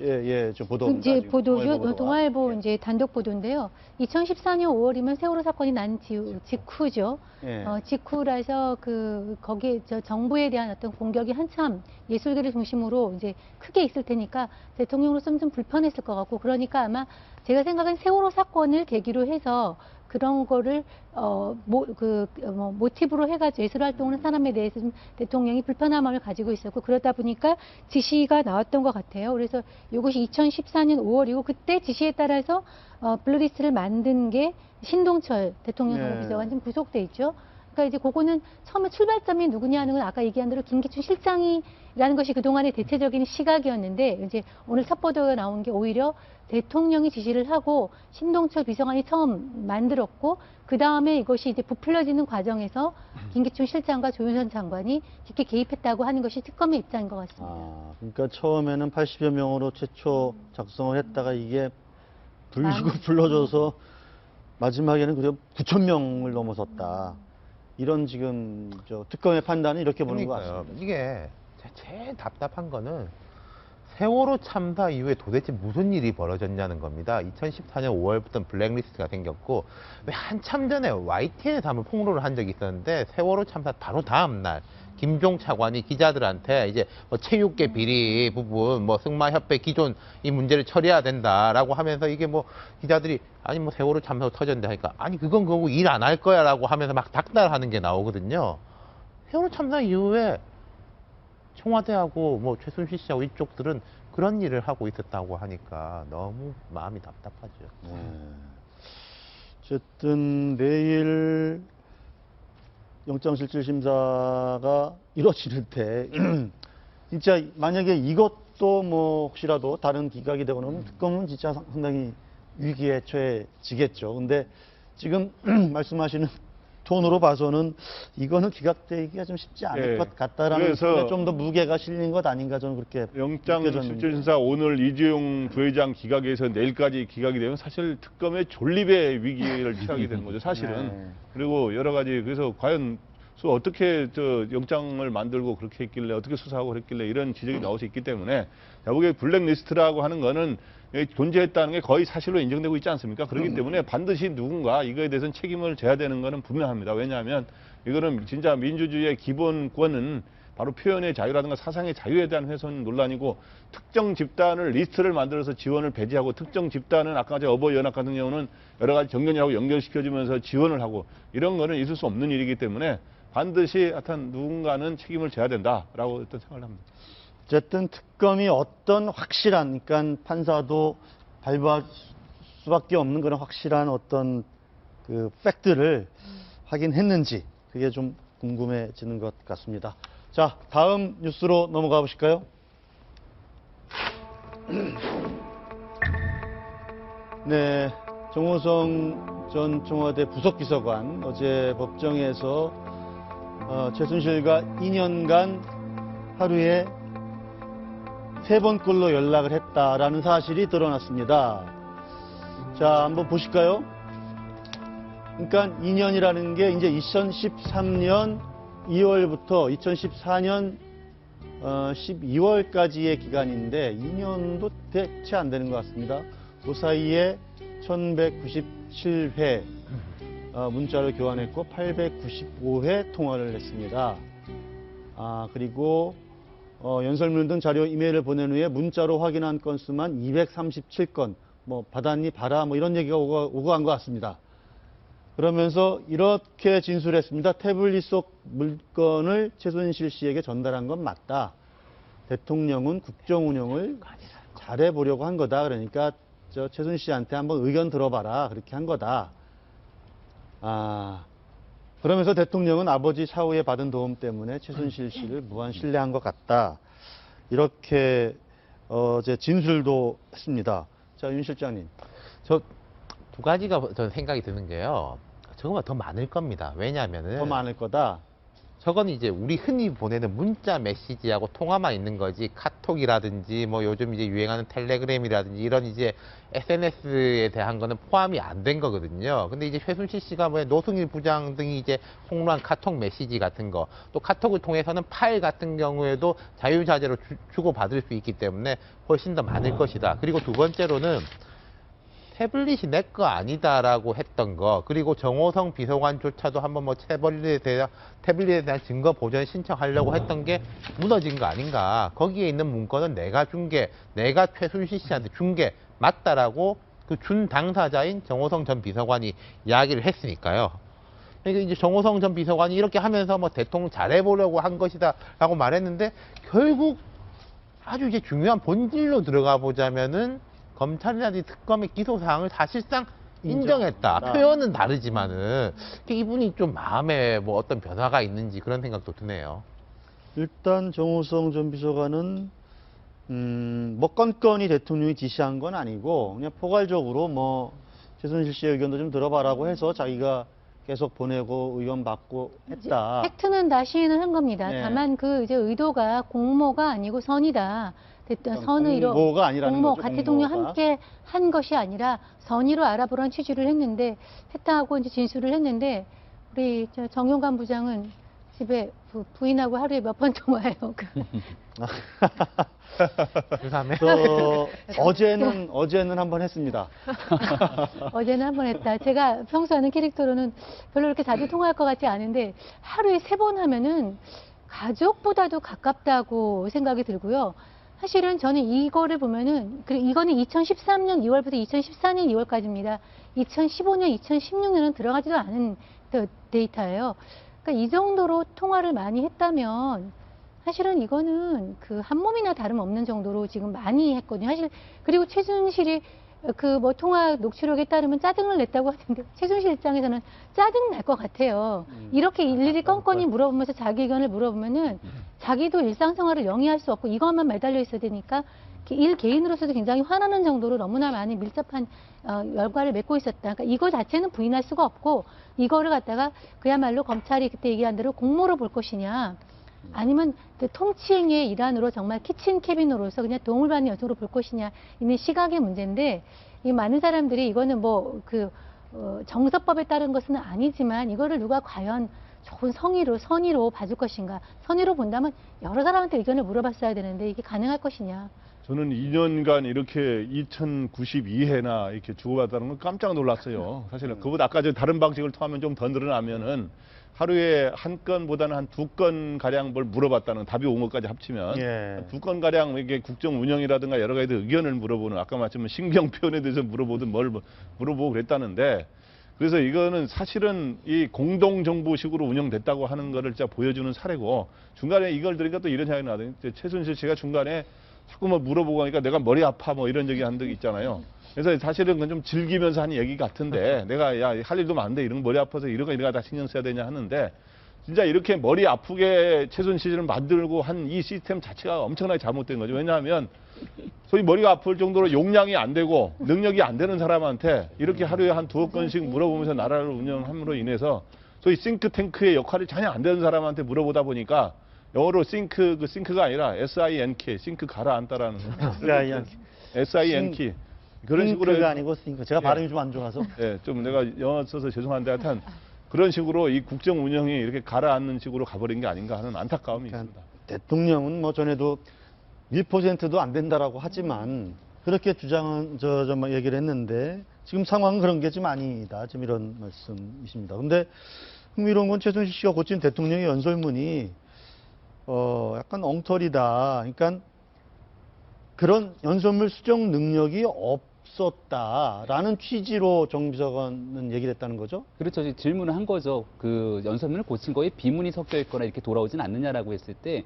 좀 보도입니다. 이제 지금 보도죠. 동아일보 예. 이제 단독 보도인데요. 2014년 5월이면 세월호 사건이 난 직후죠. 예. 직후라서 거기에 정부에 대한 어떤 공격이 한참 예술계를 중심으로 이제 크게 있을 테니까 대통령으로서는 좀 불편했을 것 같고 그러니까 아마 제가 생각은 세월호 사건을 계기로 해서 그런 거를 모티브로 해가지고 예술 활동을 하는 사람에 대해서 좀 대통령이 불편한 마음을 가지고 있었고 그러다 보니까 지시가 나왔던 것 같아요. 그래서 이것이 2014년 5월이고 그때 지시에 따라서 블루리스트를 만든 게 신동철 대통령 정무비서관 지금 구속돼 있죠. 그러니까 이제 그거는 처음에 출발점이 누구냐는 건 아까 얘기한 대로 김기춘 실장이라는 것이 그동안의 대체적인 시각이었는데 이제 오늘 첫 보도가 나온 게 오히려 대통령이 지시를 하고 신동철 비서관이 처음 만들었고 그 다음에 이것이 이제 부풀려지는 과정에서 김기춘 실장과 조윤선 장관이 깊게 개입했다고 하는 것이 특검의 입장인 것 같습니다. 그러니까 처음에는 80여 명으로 최초 작성을 했다가 이게 불러줘서 마지막에는 그래도 9천 명을 넘어섰다. 이런 지금 특검의 판단은 이렇게 보는 것 그러니까요. 같습니다. 이게 제일 답답한 거는 세월호 참사 이후에 도대체 무슨 일이 벌어졌냐는 겁니다. 2014년 5월부터 블랙리스트가 생겼고 왜 한참 전에 YTN에서 한번 폭로를 한 적이 있었는데 세월호 참사 바로 다음 날 김종 차관이 기자들한테 이제 체육계 비리 부분, 승마협회 기존 이 문제를 처리해야 된다라고 하면서 이게 기자들이 아니 세월호 참사 터졌는데 하니까 아니 그건 그거고 일 안 할 거야라고 하면서 막 닥달하는 게 나오거든요. 세월호 참사 이후에 청와대하고 최순실 씨하고 이쪽들은 그런 일을 하고 있었다고 하니까 너무 마음이 답답하죠. 어쨌든 내일 영장실질심사가 이루어지는 때 진짜 만약에 이것도 혹시라도 다른 기각이 되거나 특검은 진짜 상당히 위기에 처해지겠죠. 근데 지금 말씀하시는 톤으로 봐서는 이거는 기각되기가 좀 쉽지 않을 것 같다라는 생각에 좀 더 무게가 실린 것 아닌가 저는 그렇게 영장실질심사 오늘 이재용 부회장 기각에서 내일까지 기각이 되면 사실 특검의 존립의 위기를 취하게 되는 거죠, 사실은. 네. 그리고 여러 가지 그래서 과연 어떻게 영장을 만들고 그렇게 했길래 어떻게 수사하고 그랬길래 이런 지적이 나올 수 있기 때문에 제가 블랙리스트라고 하는 거는 존재했다는 게 거의 사실로 인정되고 있지 않습니까? 그렇기 때문에 반드시 누군가 이거에 대해서는 책임을 져야 되는 거는 분명합니다. 왜냐하면 이거는 진짜 민주주의의 기본권은 바로 표현의 자유라든가 사상의 자유에 대한 훼손 논란이고 특정 집단을 리스트를 만들어서 지원을 배제하고 특정 집단은 아까 어버이연합 같은 경우는 여러 가지 정년이라고 연결시켜주면서 지원을 하고 이런 거는 있을 수 없는 일이기 때문에 반드시 하여튼 누군가는 책임을 져야 된다라고 일단 생각을 합니다. 어쨌든 특검이 어떤 확실한, 그러니까 판사도 발부할 수밖에 없는 그런 확실한 어떤 팩트를 확인했는지 그게 좀 궁금해지는 것 같습니다. 자, 다음 뉴스로 넘어가 보실까요? 네, 정호성 전 청와대 부속비서관 어제 법정에서 최순실과 2년간 하루에 3번꼴로 연락을 했다라는 사실이 드러났습니다. 자, 한번 보실까요? 그러니까 2년이라는 게 이제 2013년 2월부터 2014년 12월까지의 기간인데 2년도 대체 안 되는 것 같습니다. 그 사이에 1197회 문자를 교환했고 895회 통화를 했습니다. 그리고 연설문 등 자료 이메일을 보낸 후에 문자로 확인한 건수만 237건, 받았니 봐라 이런 얘기가 오고 간 것 같습니다. 그러면서 이렇게 진술했습니다. 태블릿 속 물건을 최순실 씨에게 전달한 건 맞다. 대통령은 국정 운영을 잘해보려고 한 거다. 그러니까 최순실 씨한테 한번 의견 들어봐라. 그렇게 한 거다. 그러면서 대통령은 아버지 사후에 받은 도움 때문에 최순실 씨를 무한 신뢰한 것 같다. 이렇게 제 진술도 했습니다. 자, 윤 실장님. 저 두 가지가 저는 생각이 드는 게요. 저거보다 더 많을 겁니다. 왜냐하면은 더 많을 거다. 저건 이제 우리 흔히 보내는 문자 메시지하고 통화만 있는 거지, 카톡이라든지 뭐 요즘 이제 유행하는 텔레그램이라든지 이런 이제 SNS에 대한 거는 포함이 안 된 거거든요. 근데 이제 최순실 씨가 뭐 노승일 부장 등이 이제 폭로한 카톡 메시지 같은 거, 또 카톡을 통해서는 파일 같은 경우에도 자유자재로 주고받을 수 있기 때문에 훨씬 더 많을 것이다. 그리고 두 번째로는 태블릿이 내 거 아니다라고 했던 거, 그리고 정호성 비서관조차도 한번 뭐 태블릿에 대한 증거 보전 신청하려고 했던 게 무너진 거 아닌가. 거기에 있는 문건은 내가 준 게, 내가 최순실 씨한테 준 게 맞다라고 그 준 당사자인 정호성 전 비서관이 이야기를 했으니까요. 그러니까 이제 정호성 전 비서관이 이렇게 하면서 뭐 대통령 잘해보려고 한 것이다라고 말했는데, 결국 아주 이제 중요한 본질로 들어가 보자면은 검찰이라든지 특검의 기소 사항을 사실상 인정했다. 표현은 다르지만은 이분이 좀 마음에 뭐 어떤 변화가 있는지 그런 생각도 드네요. 일단 정호성 전 비서관은 뭐 건건이 대통령이 지시한 건 아니고 그냥 포괄적으로 뭐 최순실 씨의 의견도 좀 들어봐라고 해서 자기가 계속 보내고 의견 받고 했다. 팩트는 다 시인을 한 겁니다. 네. 다만 그 이제 의도가 공모가 아니고 선이다. 선의로 공모가 아니라는 공모, 거죠, 가 대통령 공모가. 함께 한 것이 아니라 선의로 알아보라는 취지를 했는데, 했다고 이제 진술을 했는데, 우리 정용관 부장은 집에 부인하고 하루에 몇 번 통화해요. 그3회 어제는 한 번 했습니다. 어제는 한 번 했다. 제가 평소 하는 캐릭터로는 별로 그렇게 자주 통화할 것 같지 않은데, 하루에 3번 하면은 가족보다도 가깝다고 생각이 들고요. 사실은 저는 이거를 보면은, 이거는 2013년 2월부터 2014년 2월까지입니다. 2015년, 2016년은 들어가지도 않은 데이터예요. 그러니까 이 정도로 통화를 많이 했다면, 사실은 이거는 그 한 몸이나 다름없는 정도로 지금 많이 했거든요. 사실, 그리고 최순실이 그 뭐 통화 녹취록에 따르면 짜증을 냈다고 하는데, 최순실 입장에서는 짜증 날 것 같아요. 이렇게 일일이 건건이 물어보면서 자기 의견을 물어보면은 자기도 일상생활을 영위할 수 없고 이것만 매달려 있어야 되니까 일 개인으로서도 굉장히 화나는 정도로 너무나 많이 밀접한 열과를 맺고 있었다. 그러니까 이거 자체는 부인할 수가 없고, 이거를 갖다가 그야말로 검찰이 그때 얘기한 대로 공모로 볼 것이냐, 아니면 그 통치행위의 일환으로 정말 키친 캐비너로서 그냥 도움을 받는 여성으로 볼 것이냐 있는 시각의 문제인데, 이 많은 사람들이 이거는 뭐 정서법에 따른 것은 아니지만 이거를 누가 과연 좋은 선의로 봐줄 것인가, 선의로 본다면 여러 사람한테 의견을 물어봤어야 되는데 이게 가능할 것이냐. 저는 2년간 이렇게 2092회나 이렇게 주고받았다는 건 깜짝 놀랐어요. 사실은 그보다 아까 저 다른 방식을 통하면 좀 더 늘어나면은 하루에 한 건보다는 한 2건 가량 뭘 물어봤다는, 답이 온 것까지 합치면 예. 2건 가량 이게 국정 운영이라든가 여러 가지 의견을 물어보는, 아까 말씀한 신경 표현에 대해서 물어보든 뭘 물어보고 그랬다는데, 그래서 이거는 사실은 이 공동정부식으로 운영됐다고 하는 거를 진짜 보여주는 사례고, 중간에 이걸 들으니까 또 이런 생각이 나더니 최순실 씨가 중간에 자꾸 뭐 물어보고 하니까 내가 머리 아파 뭐 이런 얘기 한 적 있잖아요. 그래서 사실은 그건 좀 즐기면서 하는 얘기 같은데, 내가 야 할 일도 많은데 이런 거 머리 아파서 이런 거 다 신경 써야 되냐 하는데, 진짜 이렇게 머리 아프게 최순실을 만들고 한 이 시스템 자체가 엄청나게 잘못된 거죠. 왜냐하면 소위 머리가 아플 정도로 용량이 안 되고 능력이 안 되는 사람한테 이렇게 하루에 한 2건씩 물어보면서 나라를 운영함으로 인해서 소위 싱크탱크의 역할이 전혀 안 되는 사람한테 물어보다 보니까, 영어로 싱크가 아니라 SINK, 싱크 가라앉다라는 SINK. 그런 식으로. 싱크가 아니고 싱크. 제가 예. 발음이 좀 안 좋아서. 예, 좀 내가 영어 써서 죄송한데 하여튼 그런 식으로 이 국정 운영이 이렇게 가라앉는 식으로 가버린 게 아닌가 하는 안타까움이 있습니다. 대통령은 뭐 전에도 1%도 안 된다라고 하지만 그렇게 주장은 뭐 얘기를 했는데, 지금 상황은 그런 게 좀 아니다. 지금 이런 말씀이십니다. 근데 흥미로운 건 최순실 씨가 고친 대통령의 연설문이 약간 엉터리다. 그러니까 그런 연설문 수정 능력이 없었다라는 취지로 정 비서관은 얘기를 했다는 거죠? 그렇죠. 이제 질문을 한 거죠. 그 연설문을 고친 거에 비문이 섞여 있거나 이렇게 돌아오진 않느냐라고 했을 때,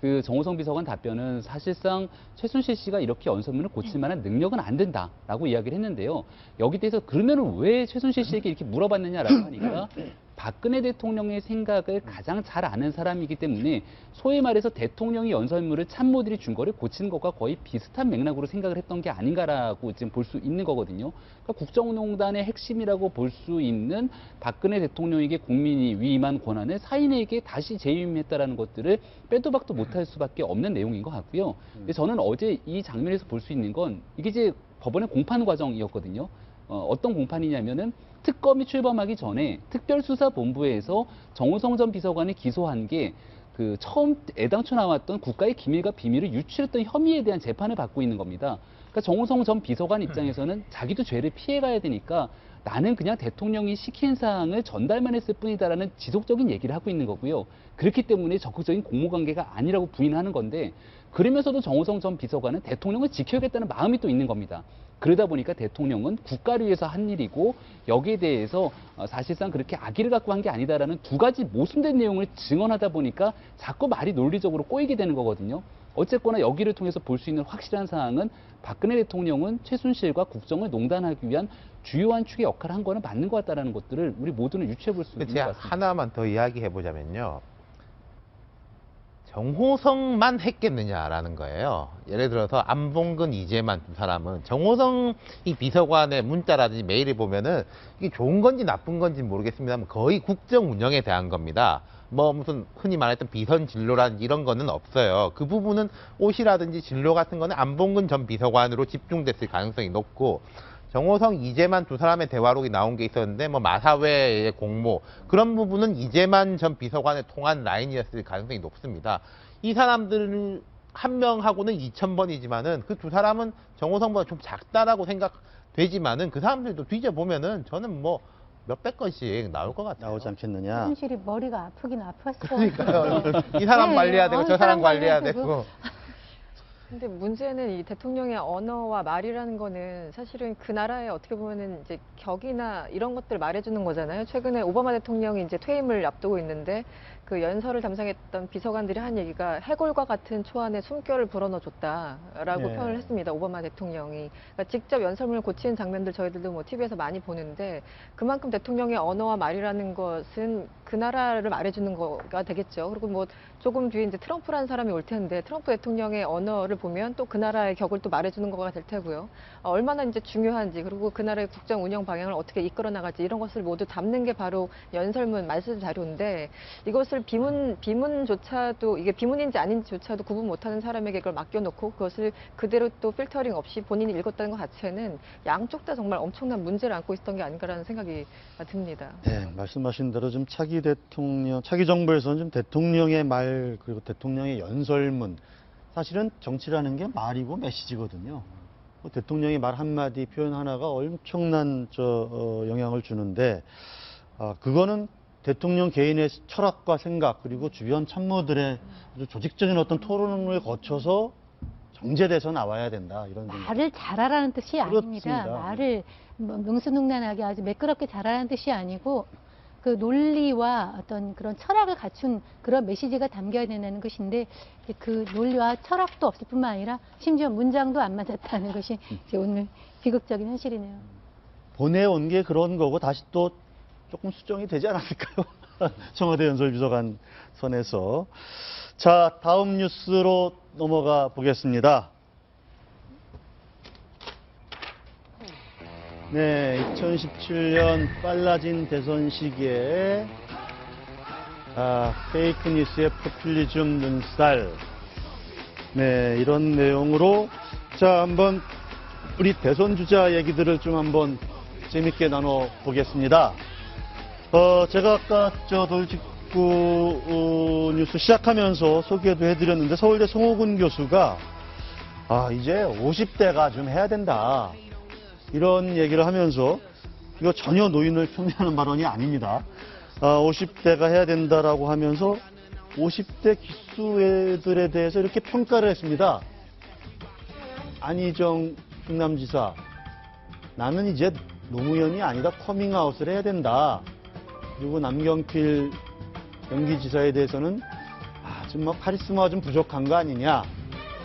그 정호성 비서관 답변은 사실상 최순실 씨가 이렇게 연설문을 고칠 만한 능력은 안 된다라고 이야기를 했는데요. 여기 대해서 그러면은 왜 최순실 씨에게 이렇게 물어봤느냐라고 하니까, 박근혜 대통령의 생각을 가장 잘 아는 사람이기 때문에 소위 말해서 대통령이 연설문을 참모들이 준 거를 고치는 것과 거의 비슷한 맥락으로 생각을 했던 게 아닌가라고 지금 볼 수 있는 거거든요. 그러니까 국정농단의 핵심이라고 볼 수 있는 박근혜 대통령에게 국민이 위임한 권한을 사인에게 다시 재위임했다라는 것들을 빼도 박도 못할 수밖에 없는 내용인 것 같고요. 근데 저는 어제 이 장면에서 볼 수 있는 건 이게 이제 법원의 공판 과정이었거든요. 어떤 공판이냐면은 특검이 출범하기 전에 특별수사본부에서 정호성 전 비서관을 기소한 게 그 처음 애당초 나왔던 국가의 기밀과 비밀을 유출했던 혐의에 대한 재판을 받고 있는 겁니다. 그러니까 정호성 전 비서관 입장에서는 자기도 죄를 피해가야 되니까 나는 그냥 대통령이 시킨 사항을 전달만 했을 뿐이다라는 지속적인 얘기를 하고 있는 거고요. 그렇기 때문에 적극적인 공모관계가 아니라고 부인하는 건데 그러면서도 정호성 전 비서관은 대통령을 지켜야겠다는 마음이 또 있는 겁니다. 그러다 보니까 대통령은 국가를 위해서 한 일이고 여기에 대해서 사실상 그렇게 악의를 갖고 한 게 아니다라는 두 가지 모순된 내용을 증언하다 보니까 자꾸 말이 논리적으로 꼬이게 되는 거거든요. 어쨌거나 여기를 통해서 볼 수 있는 확실한 사항은 박근혜 대통령은 최순실과 국정을 농단하기 위한 주요한 축의 역할을 한 거는 맞는 것 같다는 것들을 우리 모두는 유추해 볼 수 있는 것 제가 같습니다. 하나만 더 이야기해 보자면요. 정호성만 했겠느냐라는 거예요. 예를 들어서 안봉근, 이재만 두 사람은 정호성 이 비서관의 문자라든지 메일을 보면은 이게 좋은 건지 나쁜 건지 모르겠습니다만 거의 국정 운영에 대한 겁니다. 뭐 무슨 흔히 말했던 비선 진로라든지 이런 거는 없어요. 그 부분은 옷이라든지 진로 같은 거는 안봉근 전 비서관으로 집중됐을 가능성이 높고 정호성, 이재만 두 사람의 대화록이 나온 게 있었는데 뭐 마사회의 공모 그런 부분은 이재만 전 비서관의 통한 라인이었을 가능성이 높습니다. 이 사람들 한 명하고는 2,000번이지만은 그 두 사람은 정호성보다 좀 작다라고 생각되지만은 그 사람들도 뒤져보면은 저는 뭐 몇백 건씩 나올 것 같아요. 나오지 않겠느냐. 현실이 머리가 아프긴 아팠어. 그러니까요. 이 사람 네, 관리해야 되고 저 사람 관리해야 관리해야 되고. 근데 문제는 이 대통령의 언어와 말이라는 거는 사실은 그 나라의 어떻게 보면은 이제 격이나 이런 것들 말해주는 거잖아요. 최근에 오바마 대통령이 이제 퇴임을 앞두고 있는데 그 연설을 담당했던 비서관들이 한 얘기가 해골과 같은 초안에 숨결을 불어넣어줬다라고 네. 표현을 했습니다. 오바마 대통령이. 그러니까 직접 연설문을 고치는 장면들 저희들도 뭐 TV에서 많이 보는데 그만큼 대통령의 언어와 말이라는 것은 그 나라를 말해주는 거가 되겠죠. 그리고 뭐 조금 뒤에 이제 트럼프라는 사람이 올 텐데 트럼프 대통령의 언어를 보면 또 그 나라의 격을 또 말해주는 거가 될 테고요. 얼마나 이제 중요한지 그리고 그 나라의 국정 운영 방향을 어떻게 이끌어 나갈지 이런 것을 모두 담는 게 바로 연설문 말씀 자료인데 이것을 비문조차도 이게 비문인지 아닌지조차도 구분 못하는 사람에게 그걸 맡겨놓고 그것을 그대로 또 필터링 없이 본인이 읽었다는 것 자체는 양쪽 다 정말 엄청난 문제를 안고 있었던 게 아닌가라는 생각이 듭니다. 네, 말씀하신 대로 좀 차기 정부에서는 좀 대통령의 말 그리고 대통령의 연설문 사실은 정치라는 게 말이고 메시지거든요. 대통령의 말 한마디 표현 하나가 엄청난 영향을 주는데 그거는 대통령 개인의 철학과 생각 그리고 주변 참모들의 아주 조직적인 어떤 토론을 거쳐서 정제돼서 나와야 된다 이런 생각. 말을 잘하라는 뜻이 아닙니다. 그렇습니다. 말을 뭐 능수능란하게 아주 매끄럽게 잘하라는 뜻이 아니고 그 논리와 어떤 그런 철학을 갖춘 그런 메시지가 담겨야 된다는 것인데 그 논리와 철학도 없을 뿐만 아니라 심지어 문장도 안 맞았다는 것이 이제 오늘 비극적인 현실이네요. 보내온 게 그런 거고 다시 또 조금 수정이 되지 않았을까요? 청와대 연설비서관 선에서. 자, 다음 뉴스로 넘어가 보겠습니다. 네, 2017년 빨라진 대선 시기에 페이크 뉴스의 포퓰리즘 눈살. 네, 이런 내용으로 자, 한번 우리 대선 주자 얘기들을 좀 한번 재밌게 나눠 보겠습니다. 제가 아까 돌직구 뉴스 시작하면서 소개도 해드렸는데 서울대 송호근 교수가 이제 50대가 좀 해야 된다. 이런 얘기를 하면서 이거 전혀 노인을 폄훼하는 발언이 아닙니다. 50대가 해야 된다라고 하면서 50대 기수애들에 대해서 이렇게 평가를 했습니다. 안희정 충남지사, 나는 이제 노무현이 아니다 커밍아웃을 해야 된다. 그리고 남경필 경기지사에 대해서는 좀 뭐 카리스마가 좀 부족한 거 아니냐.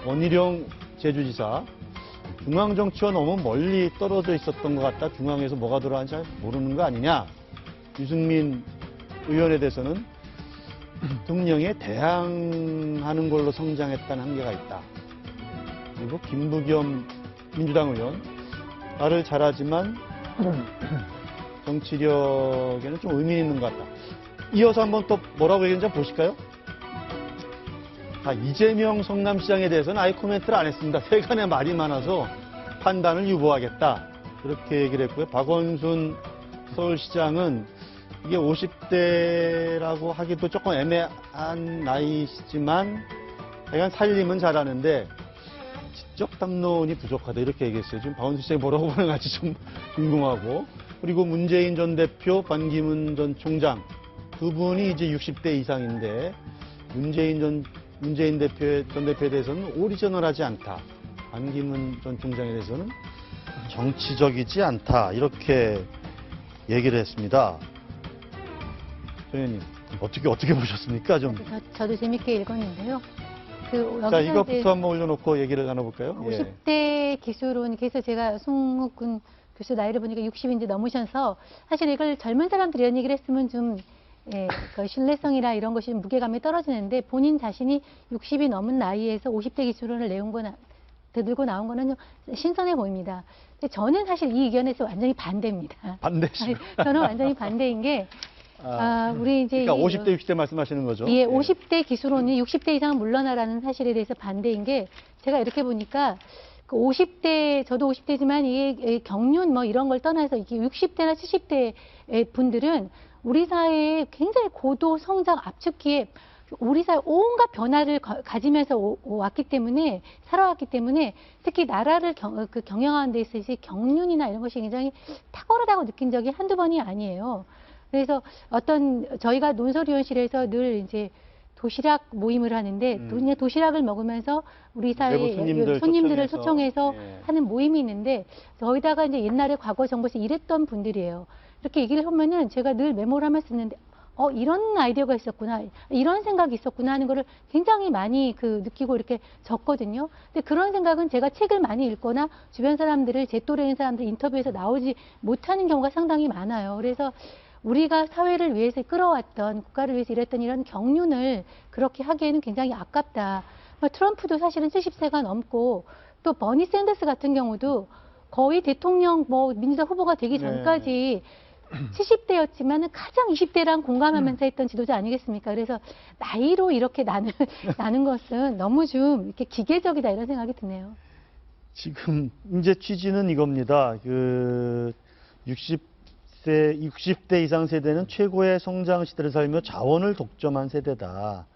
원희룡 제주지사, 중앙정치와 너무 멀리 떨어져 있었던 것 같다. 중앙에서 뭐가 돌아가는지 잘 모르는 거 아니냐. 유승민 의원에 대해서는 대통령에 대항하는 걸로 성장했다는 한계가 있다. 그리고 김부겸 민주당 의원, 말을 잘하지만 정치력에는 좀 의미 있는 것 같다. 이어서 한번 또 뭐라고 얘기했는지 한번 보실까요? 이재명 성남시장에 대해서는 아예 코멘트를 안 했습니다. 세간의 말이 많아서 판단을 유보하겠다. 그렇게 얘기를 했고요. 박원순 서울시장은 이게 50대라고 하기도 조금 애매한 나이시지만 약간 살림은 잘하는데 지적 담론이 부족하다 이렇게 얘기했어요. 지금 박원순 시장이 뭐라고 보는 건지 좀 궁금하고, 그리고 문재인 전 대표, 반기문 전 총장 두 분이 이제 60대 이상인데 문재인 전 대표에 대해서는 오리지널하지 않다. 반기문 전 총장에 대해서는 정치적이지 않다. 이렇게 얘기를 했습니다. 정 의원님, 어떻게 보셨습니까? 좀. 저도 재밌게 읽었는데요. 자, 이것부터 한번 올려놓고 얘기를 나눠볼까요? 50대 기수론께서 제가 송욱군 교수 나이를 보니까 60인지 넘으셔서 사실 이걸 젊은 사람들이 이런 얘기를 했으면 좀 그 신뢰성이나 이런 것이 무게감이 떨어지는데 본인 자신이 60이 넘은 나이에서 50대 기수론을 들고 나온 거는 좀 신선해 보입니다. 근데 저는 사실 이 의견에서 완전히 반대입니다. 반대시죠? 저는 완전히 반대인 게 우리 이제 그러니까 50대, 60대 말씀하시는 거죠? 예, 50대 기수론이 60대 이상은 물러나라는 사실에 대해서 반대인 게 제가 이렇게 보니까 그 50대, 저도 50대지만 이게 경륜 뭐 이런 걸 떠나서 이게 60대나 70대 분들은 우리 사회에 굉장히 고도 성장 압축기에 우리 사회 온갖 변화를 가지면서 왔기 때문에, 살아왔기 때문에 특히 나라를 경영하는 데 있어서 경륜이나 이런 것이 굉장히 탁월하다고 느낀 적이 한두 번이 아니에요. 그래서 저희가 논설위원실에서 늘 이제 도시락 모임을 하는데 그냥 도시락을 먹으면서 우리 사회 손님들을 초청해서 하는 모임이 있는데 저희다가 이제 옛날에 과거 정부에서 일했던 분들이에요. 이렇게 얘기를 하면은 제가 늘 메모를 하면서 듣는데 이런 아이디어가 있었구나, 이런 생각이 있었구나 하는 거를 굉장히 많이 느끼고 이렇게 적거든요. 근데 그런 생각은 제가 책을 많이 읽거나 주변 사람들을 제 또래인 사람들 인터뷰에서 나오지 못하는 경우가 상당히 많아요. 그래서 우리가 사회를 위해서 끌어왔던, 국가를 위해서 일했던 이런 경륜을 그렇게 하기에는 굉장히 아깝다. 트럼프도 사실은 70세가 넘고 또 버니 샌더스 같은 경우도 거의 대통령 민주당 후보가 되기 전까지 70대였지만 가장 20대랑 공감하면서 했던 지도자 아니겠습니까? 그래서 나이로 이렇게 나는 것은 너무 좀 이렇게 기계적이다 이런 생각이 드네요. 지금 이제 취지는 이겁니다. 60대 이상 세대는 최고의 성장 시대를 살며 자원을 독점한 세대다.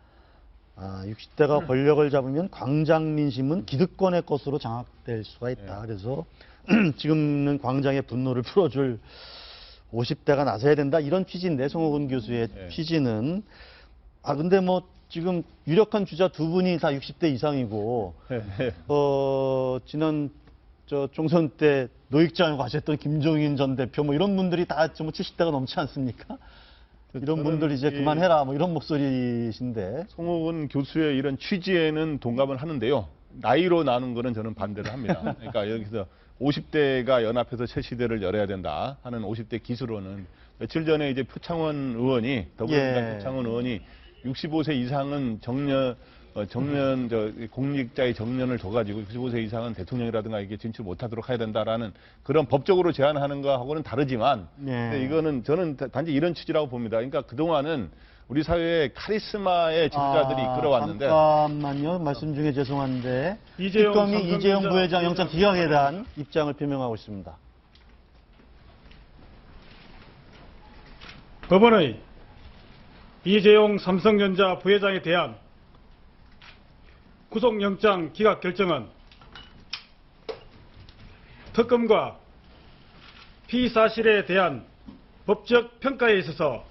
60대가 권력을 잡으면 광장 민심은 기득권의 것으로 장악될 수가 있다. 그래서 지금은 광장의 분노를 풀어줄 50대가 나서야 된다. 이런 취지인데, 송호근 교수의 취지는. 근데 지금 유력한 주자 두 분이 다 60대 이상이고, 지난 총선 때 노익장을 가셨던 김종인 전 대표 이런 분들이 다 70대가 넘지 않습니까? 이런 분들 이제 그만해라 이런 목소리신데. 송호근 교수의 이런 취지에는 동감을 하는데요. 나이로 나눈 거는 저는 반대를 합니다. 그러니까 여기서 50대가 연합해서 새 시대를 열어야 된다 하는 50대 기수로는, 며칠 전에 이제 표창원 의원이, 더불어민주당 표창원 의원이 65세 이상은 공직자의 정년을 줘가지고 65세 이상은 대통령이라든가 이게 진출 못하도록 해야 된다라는 그런 법적으로 제한하는 거하고는 다르지만, 근데 이거는 저는 단지 이런 취지라고 봅니다. 그러니까 그동안은 우리 사회에 카리스마의 지도자들이 이끌어왔는데. 잠깐만요. 말씀 중에 죄송한데. 특검이 이재용 부회장 영장 기각에 대한 입장을 표명하고 있습니다. 법원의 이재용 삼성전자 부회장에 대한 구속영장 기각 결정은 특검과 피사실에 대한 법적 평가에 있어서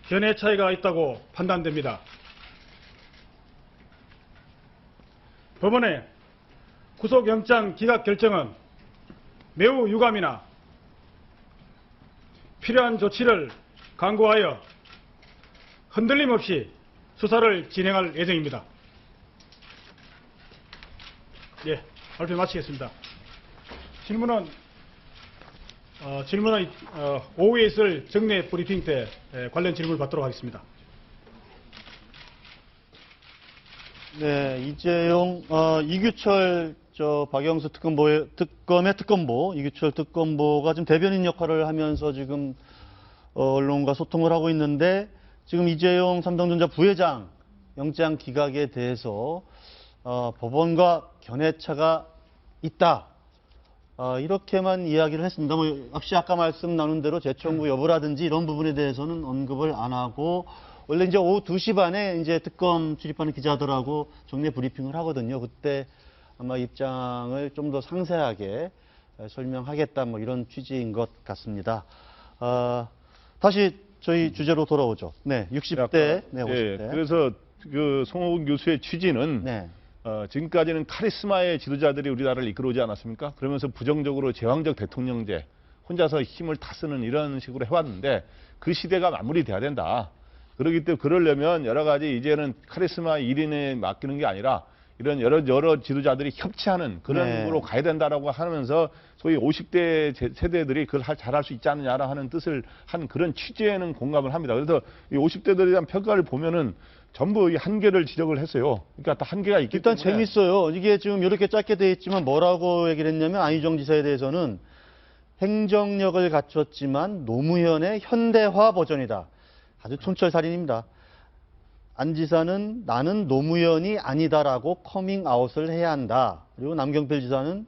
견해 차이가 있다고 판단됩니다. 법원의 구속영장 기각 결정은 매우 유감이나 필요한 조치를 강구하여 흔들림 없이 수사를 진행할 예정입니다. 발표 마치겠습니다. 질문은 질문은 오후에 있을 정례 브리핑 때 관련 질문을 받도록 하겠습니다. 네, 이재용, 이규철, 박영수 특검의 특검보, 이규철 특검보가 지금 대변인 역할을 하면서 지금, 언론과 소통을 하고 있는데, 지금 이재용 삼성전자 부회장 영장 기각에 대해서, 법원과 견해차가 있다. 이렇게만 이야기를 했습니다. 역시 아까 말씀 나눈 대로 재청구 여부라든지 이런 부분에 대해서는 언급을 안 하고, 원래 이제 오후 2시 반에 이제 특검 출입하는 기자들하고 정례 브리핑을 하거든요. 그때 아마 입장을 좀 더 상세하게 설명하겠다, 뭐 이런 취지인 것 같습니다. 다시 저희 주제로 돌아오죠. 네, 60대, 네, 50대. 예, 그래서 그 송호근 교수의 취지는 네. 지금까지는 카리스마의 지도자들이 우리나라를 이끌어오지 않았습니까? 그러면서 부정적으로 제왕적 대통령제, 혼자서 힘을 다 쓰는 이런 식으로 해왔는데 그 시대가 마무리돼야 된다. 그렇기 때문에 그러려면 여러 가지 이제는 카리스마 1인에 맡기는 게 아니라 이런 여러 지도자들이 협치하는 그런 네. 으로 가야 된다라고 하면서 소위 50대 세대들이 그걸 잘할 수 있지 않느냐라 하는 뜻을 한 그런 취지에는 공감을 합니다. 그래서 이 50대들에 대한 평가를 보면은 전부 이 한계를 지적을 했어요. 그러니까 다 한계가 있기 일단 때문에 재밌어요. 이게 지금 이렇게 짧게 돼 있지만 뭐라고 얘기를 했냐면 안희정 지사에 대해서는 행정력을 갖췄지만 노무현의 현대화 버전이다. 아주 촌철살인입니다. 안 지사는 나는 노무현이 아니다라고 커밍아웃을 해야 한다. 그리고 남경필 지사는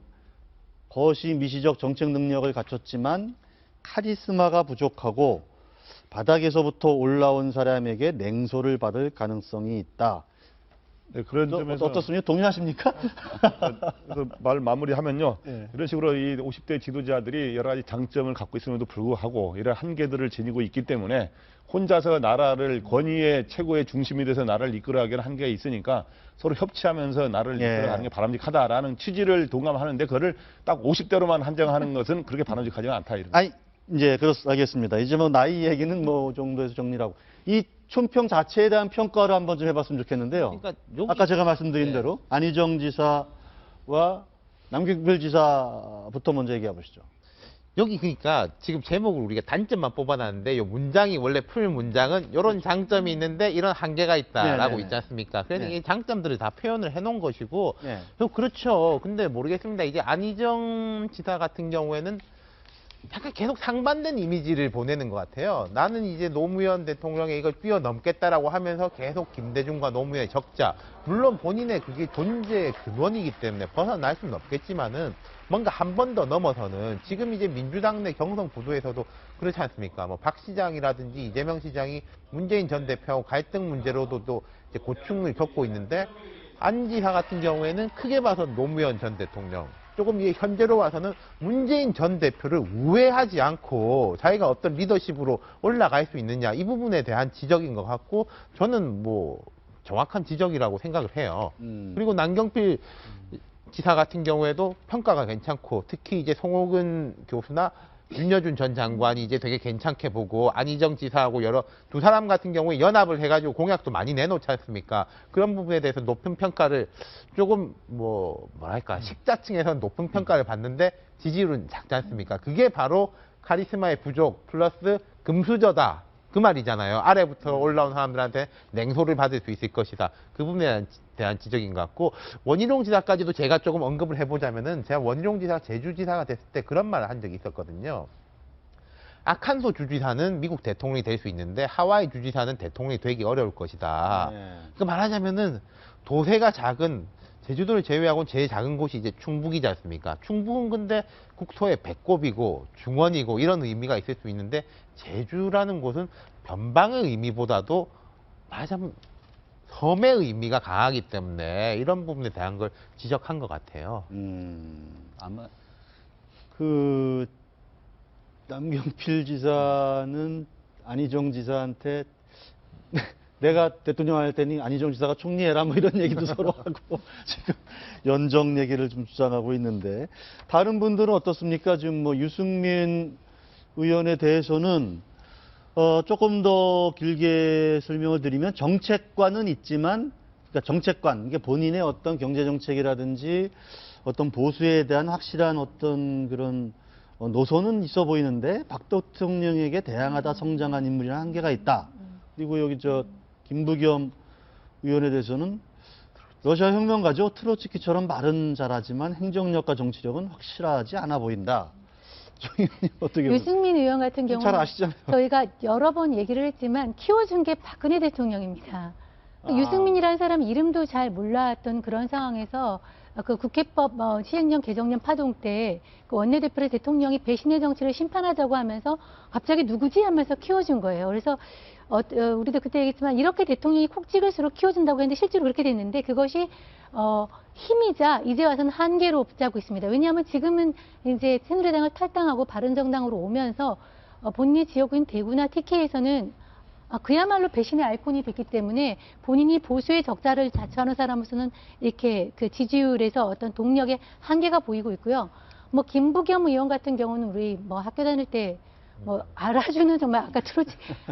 거시 미시적 정책 능력을 갖췄지만 카리스마가 부족하고 바닥에서부터 올라온 사람에게 냉소를 받을 가능성이 있다. 네, 그런 점에서 어떻습니까? 동의하십니까? 그래서 말 마무리하면요. 네. 이런 식으로 이 50대 지도자들이 여러 가지 장점을 갖고 있음에도 불구하고 이런 한계들을 지니고 있기 때문에 혼자서 나라를 권위의 최고의 중심이 돼서 나라를 이끌어가기는 한계가 있으니까 서로 협치하면서 나라를 예. 이끌어가는 게 바람직하다라는 취지를 동감하는데 그거를 딱 50대로만 한정하는 것은 그렇게 바람직하지가 않다. 이런. 아니, 이제 알겠습니다. 이제 뭐 나이 얘기는 뭐 정도에서 정리하고 이 촌평 자체에 대한 평가를 한번 좀 해봤으면 좋겠는데요. 그러니까 여기- 아까 제가 말씀드린 네. 대로 안희정 지사와 남경필 지사부터 먼저 얘기해 보시죠. 여기 그러니까 지금 제목을 우리가 단점만 뽑아놨는데 이 문장이 원래 풀 문장은 이런 장점이 있는데 이런 한계가 있다라고 네네네. 있지 않습니까? 그래서 네. 이 장점들을 다 표현을 해놓은 것이고 네. 그렇죠. 근데 모르겠습니다. 이제 안희정 지사 같은 경우에는 약간 계속 상반된 이미지를 보내는 것 같아요. 나는 이제 노무현 대통령의 이걸 뛰어넘겠다라고 하면서 계속 김대중과 노무현의 적자. 물론 본인의 그게 존재의 근원이기 때문에 벗어날 수는 없겠지만은 뭔가 한 번 더 넘어서는 지금 이제 민주당 내 경선 구도에서도 그렇지 않습니까? 뭐 박 시장이라든지 이재명 시장이 문재인 전 대표하고 갈등 문제로도 또 이제 고충을 겪고 있는데 안 지사 같은 경우에는 크게 봐서 노무현 전 대통령. 조금 이게 현재로 와서는 문재인 전 대표를 우회하지 않고 자기가 어떤 리더십으로 올라갈 수 있느냐 이 부분에 대한 지적인 것 같고 저는 뭐 정확한 지적이라고 생각을 해요. 그리고 남경필 지사 같은 경우에도 평가가 괜찮고 특히 이제 송호근 교수나 윤여준 전 장관이 이제 되게 괜찮게 보고 안희정 지사하고 두 사람 같은 경우에 연합을 해가지고 공약도 많이 내놓지 않습니까? 그런 부분에 대해서 높은 평가를 조금 뭐랄까 식자층에서는 높은 평가를 받는데 지지율은 작지 않습니까? 그게 바로 카리스마의 부족 플러스 금수저다. 그 말이잖아요. 아래부터 올라온 사람들한테 냉소를 받을 수 있을 것이다. 그 부분에 대한 지적인 것 같고 원희룡 지사까지도 제가 조금 언급을 해보자면은 제가 원희룡 지사가 제주지사가 됐을 때 그런 말을 한 적이 있었거든요. 아칸소 주지사는 미국 대통령이 될 수 있는데 하와이 주지사는 대통령이 되기 어려울 것이다. 네. 그 말하자면은 도세가 작은 제주도를 제외하고는 제일 작은 곳이 이제 충북이지 않습니까? 충북은 근데 국토의 배꼽이고 중원이고 이런 의미가 있을 수 있는데 제주라는 곳은 변방의 의미보다도 말하자면 섬의 의미가 강하기 때문에 이런 부분에 대한 걸 지적한 것 같아요. 아마 그 남경필 지사는 안희정 지사한테 내가 대통령 할 때니 안희정 지사가 총리해라 뭐 이런 얘기도 서로 하고 지금 연정 얘기를 좀 주장하고 있는데 다른 분들은 어떻습니까? 지금 뭐 유승민 의원에 대해서는 조금 더 길게 설명을 드리면 정책관은 있지만 그러니까 정책관 이게 본인의 어떤 경제 정책이라든지 어떤 보수에 대한 확실한 어떤 그런 노선은 있어 보이는데 박 대통령에게 대항하다 성장한 인물이나 한계가 있다. 그리고 여기 김부겸 의원에 대해서는 러시아 혁명가죠. 트로츠키처럼 말은 잘하지만 행정력과 정치력은 확실하지 않아 보인다. 정 의원님 어떻게 보세요? 유승민 의원 같은 경우는 잘 아시잖아요. 저희가 여러 번 얘기를 했지만 키워준 게 박근혜 대통령입니다. 유승민이라는 사람 이름도 잘 몰랐던 그런 상황에서 그 국회법 시행령 개정령 파동 때 그 원내대표를 대통령이 배신의 정치를 심판하자고 하면서 갑자기 누구지 하면서 키워준 거예요. 그래서 우리도 그때 얘기했지만 이렇게 대통령이 콕 찍을수록 키워준다고 했는데 실제로 그렇게 됐는데 그것이 힘이자 이제 와서는 한계로 붙잡고 있습니다. 왜냐하면 지금은 이제 새누리당을 탈당하고 바른정당으로 오면서 본인의 지역인 대구나 TK에서는 그야말로 배신의 아이콘이 됐기 때문에 본인이 보수의 적자를 자처하는 사람으로서는 이렇게 그 지지율에서 어떤 동력의 한계가 보이고 있고요. 김부겸 의원 같은 경우는 우리 학교 다닐 때 알아주는 정말 아까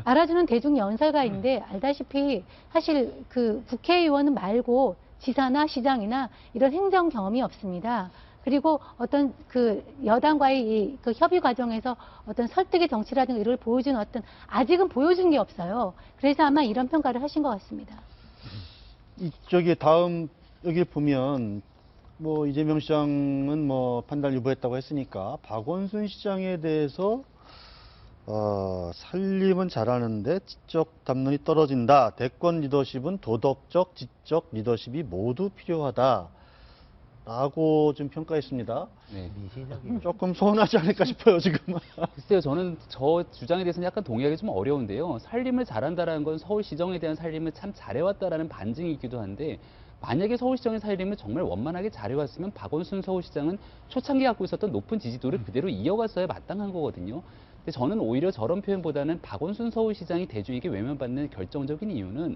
알아주는 대중 연설가인데 알다시피 사실 그 국회의원은 말고 지사나 시장이나 이런 행정 경험이 없습니다. 그리고 어떤 그 여당과의 그 협의 과정에서 어떤 설득의 정치라든가 이걸 보여준 아직은 보여준 게 없어요. 그래서 아마 이런 평가를 하신 것 같습니다. 다음 여기 보면 이재명 시장은 판단 유보했다고 했으니까 박원순 시장에 대해서 살림은 잘하는데 지적 담론이 떨어진다. 대권 리더십은 도덕적, 지적 리더십이 모두 필요하다. 라고 좀 평가했습니다. 네. 조금 서운하지 않을까 싶어요, 지금. 글쎄요, 저는 저 주장에 대해서는 약간 동의하기 좀 어려운데요. 살림을 잘한다라는 건 서울시정에 대한 살림을 참 잘해왔다라는 반증이기도 한데, 만약에 서울시정의 살림을 정말 원만하게 잘해왔으면 박원순 서울시장은 초창기에 갖고 있었던 높은 지지도를 그대로 이어갔어야 마땅한 거거든요. 근데 저는 오히려 저런 표현보다는 박원순 서울시장이 대중에게 외면받는 결정적인 이유는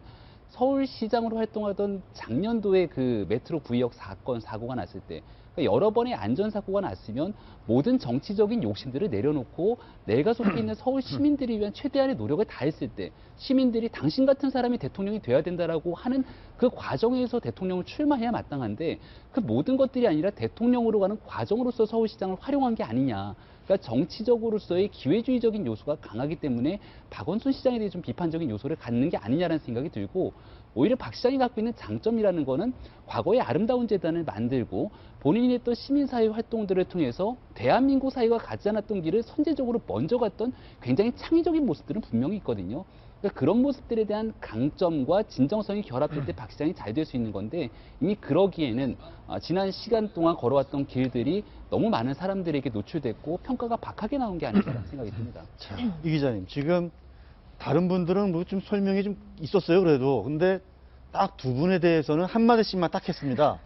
서울시장으로 활동하던 작년도에 그 메트로 V역 사고가 났을 때 그러니까 여러 번의 안전사고가 났으면 모든 정치적인 욕심들을 내려놓고 내가 속해 있는 서울 시민들을 위한 최대한의 노력을 다했을 때 시민들이 당신 같은 사람이 대통령이 돼야 된다라고 하는 그 과정에서 대통령을 출마해야 마땅한데 그 모든 것들이 아니라 대통령으로 가는 과정으로서 서울시장을 활용한 게 아니냐. 그러니까 정치적으로서의 기회주의적인 요소가 강하기 때문에 박원순 시장에 대해 좀 비판적인 요소를 갖는 게 아니냐라는 생각이 들고 오히려 박 시장이 갖고 있는 장점이라는 거는 과거에 아름다운 재단을 만들고 본인이 했던 시민사회 활동들을 통해서 대한민국 사회가 가지 않았던 길을 선제적으로 먼저 갔던 굉장히 창의적인 모습들은 분명히 있거든요. 그러니까 그런 모습들에 대한 강점과 진정성이 결합될 때 박 시장이 잘 될 수 있는 건데 이미 그러기에는 지난 시간 동안 걸어왔던 길들이 너무 많은 사람들에게 노출됐고 평가가 박하게 나온 게 아닌가라는 생각이 듭니다. 자, 이 기자님, 지금 다른 분들은 좀 설명이 좀 있었어요, 그래도. 근데 딱 두 분에 대해서는 한마디씩만 딱 했습니다.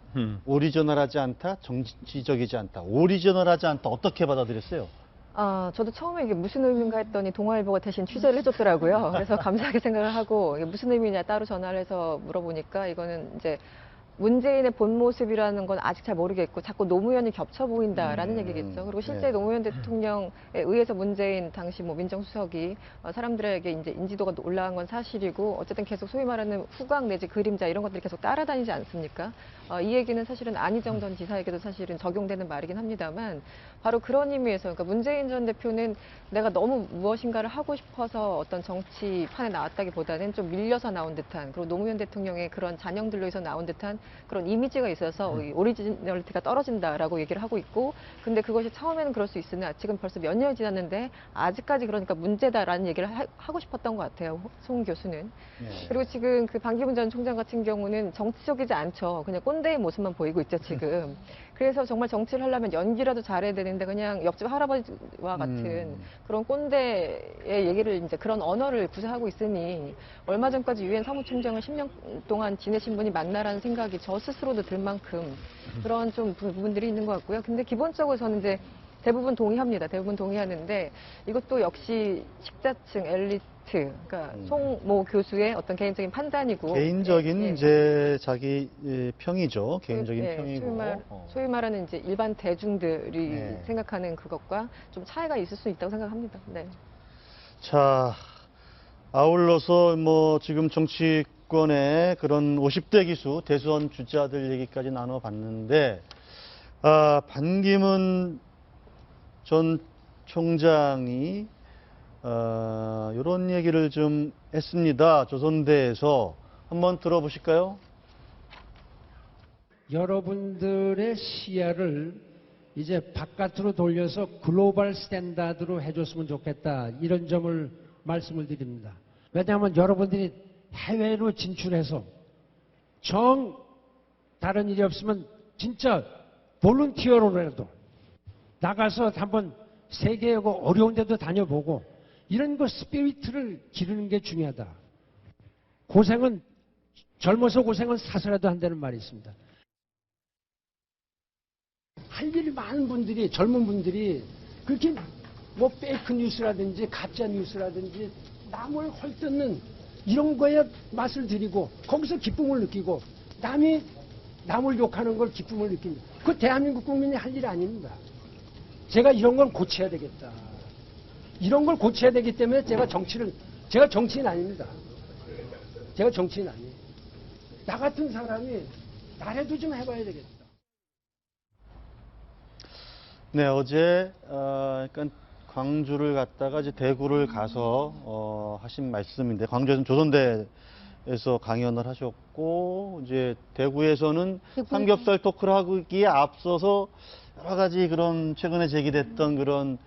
오리지널하지 않다, 정치적이지 않다. 오리지널하지 않다, 어떻게 받아들였어요? 저도 처음에 이게 무슨 의미인가 했더니 동아일보가 대신 취재를 해줬더라고요. 그래서 감사하게 생각을 하고 이게 무슨 의미냐 따로 전화를 해서 물어보니까 이거는 이제 문재인의 본 모습이라는 건 아직 잘 모르겠고 자꾸 노무현이 겹쳐 보인다라는 얘기겠죠. 그리고 실제 네. 노무현 대통령에 의해서 문재인 당시 민정수석이 사람들에게 이제 인지도가 올라간 건 사실이고 어쨌든 계속 소위 말하는 후광 내지 그림자 이런 것들이 계속 따라다니지 않습니까? 이 얘기는 사실은 안희정 전 지사에게도 사실은 적용되는 말이긴 합니다만 바로 그런 의미에서 그러니까 문재인 전 대표는 내가 너무 무엇인가를 하고 싶어서 어떤 정치판에 나왔다기보다는 좀 밀려서 나온 듯한 그리고 노무현 대통령의 그런 잔영들로 해서 나온 듯한 그런 이미지가 있어서 이 오리지널리티가 떨어진다라고 얘기를 하고 있고 근데 그것이 처음에는 그럴 수 있으나 지금 벌써 몇 년이 지났는데 아직까지 그러니까 문제다라는 얘기를 하고 싶었던 것 같아요. 송 교수는. 그리고 지금 그 반기문 전 총장 같은 경우는 정치적이지 않죠. 그냥 꼰대의 모습만 보이고 있죠, 지금. 그래서 정말 정치를 하려면 연기라도 잘해야 되는데 그냥 옆집 할아버지와 같은 그런 꼰대의 얘기를 이제 그런 언어를 구사하고 있으니 얼마 전까지 유엔 사무총장을 10년 동안 지내신 분이 맞나라는 생각이 저 스스로도 들 만큼 그런 좀 부분들이 있는 것 같고요. 근데 기본적으로 저는 이제 대부분 동의합니다. 대부분 동의하는데 이것도 역시 식자층 엘리트 그러니까 송모 교수의 어떤 개인적인 판단이고 개인적인 이제 자기 평이죠. 개인적인 평이고 소위 말하는 이제 일반 대중들이 생각하는 그것과 좀 차이가 있을 수 있다고 생각합니다. 네. 자, 아울러서 지금 정치권의 그런 50대 기수 대선 주자들 얘기까지 나눠봤는데 반기문 전 총장이 이런 얘기를 좀 했습니다. 조선대에서 한번 들어보실까요? 여러분들의 시야를 이제 바깥으로 돌려서 글로벌 스탠다드로 해줬으면 좋겠다. 이런 점을 말씀을 드립니다. 왜냐하면 여러분들이 해외로 진출해서 다른 일이 없으면 진짜 볼런티어로라도 나가서 한번 세계하고 어려운 데도 다녀보고 이런 거 스피리트를 기르는 게 중요하다. 젊어서 고생은 사서라도 한다는 말이 있습니다. 할 일이 많은 분들이, 젊은 분들이 그렇게 뭐 페이크 뉴스라든지 가짜 뉴스라든지 남을 헐뜯는 이런 거에 맛을 들이고 거기서 기쁨을 느끼고 남이 남을 욕하는 걸 기쁨을 느낍니다. 그 대한민국 국민이 할 일이 아닙니다. 제가 이런 걸 고쳐야 되겠다. 이런 걸 고쳐야 되기 때문에 제가 정치인 아닙니다. 제가 정치인 아니에요. 나 같은 사람이 나라도 좀 해봐야 되겠다. 네, 어제 약간 광주를 갔다가 이제 대구를 가서 하신 말씀인데, 광주에서는 조선대에서 강연을 하셨고, 이제 대구에서는 삼겹살 토크를 하기에 앞서서 여러 가지 그런 최근에 제기됐던 그런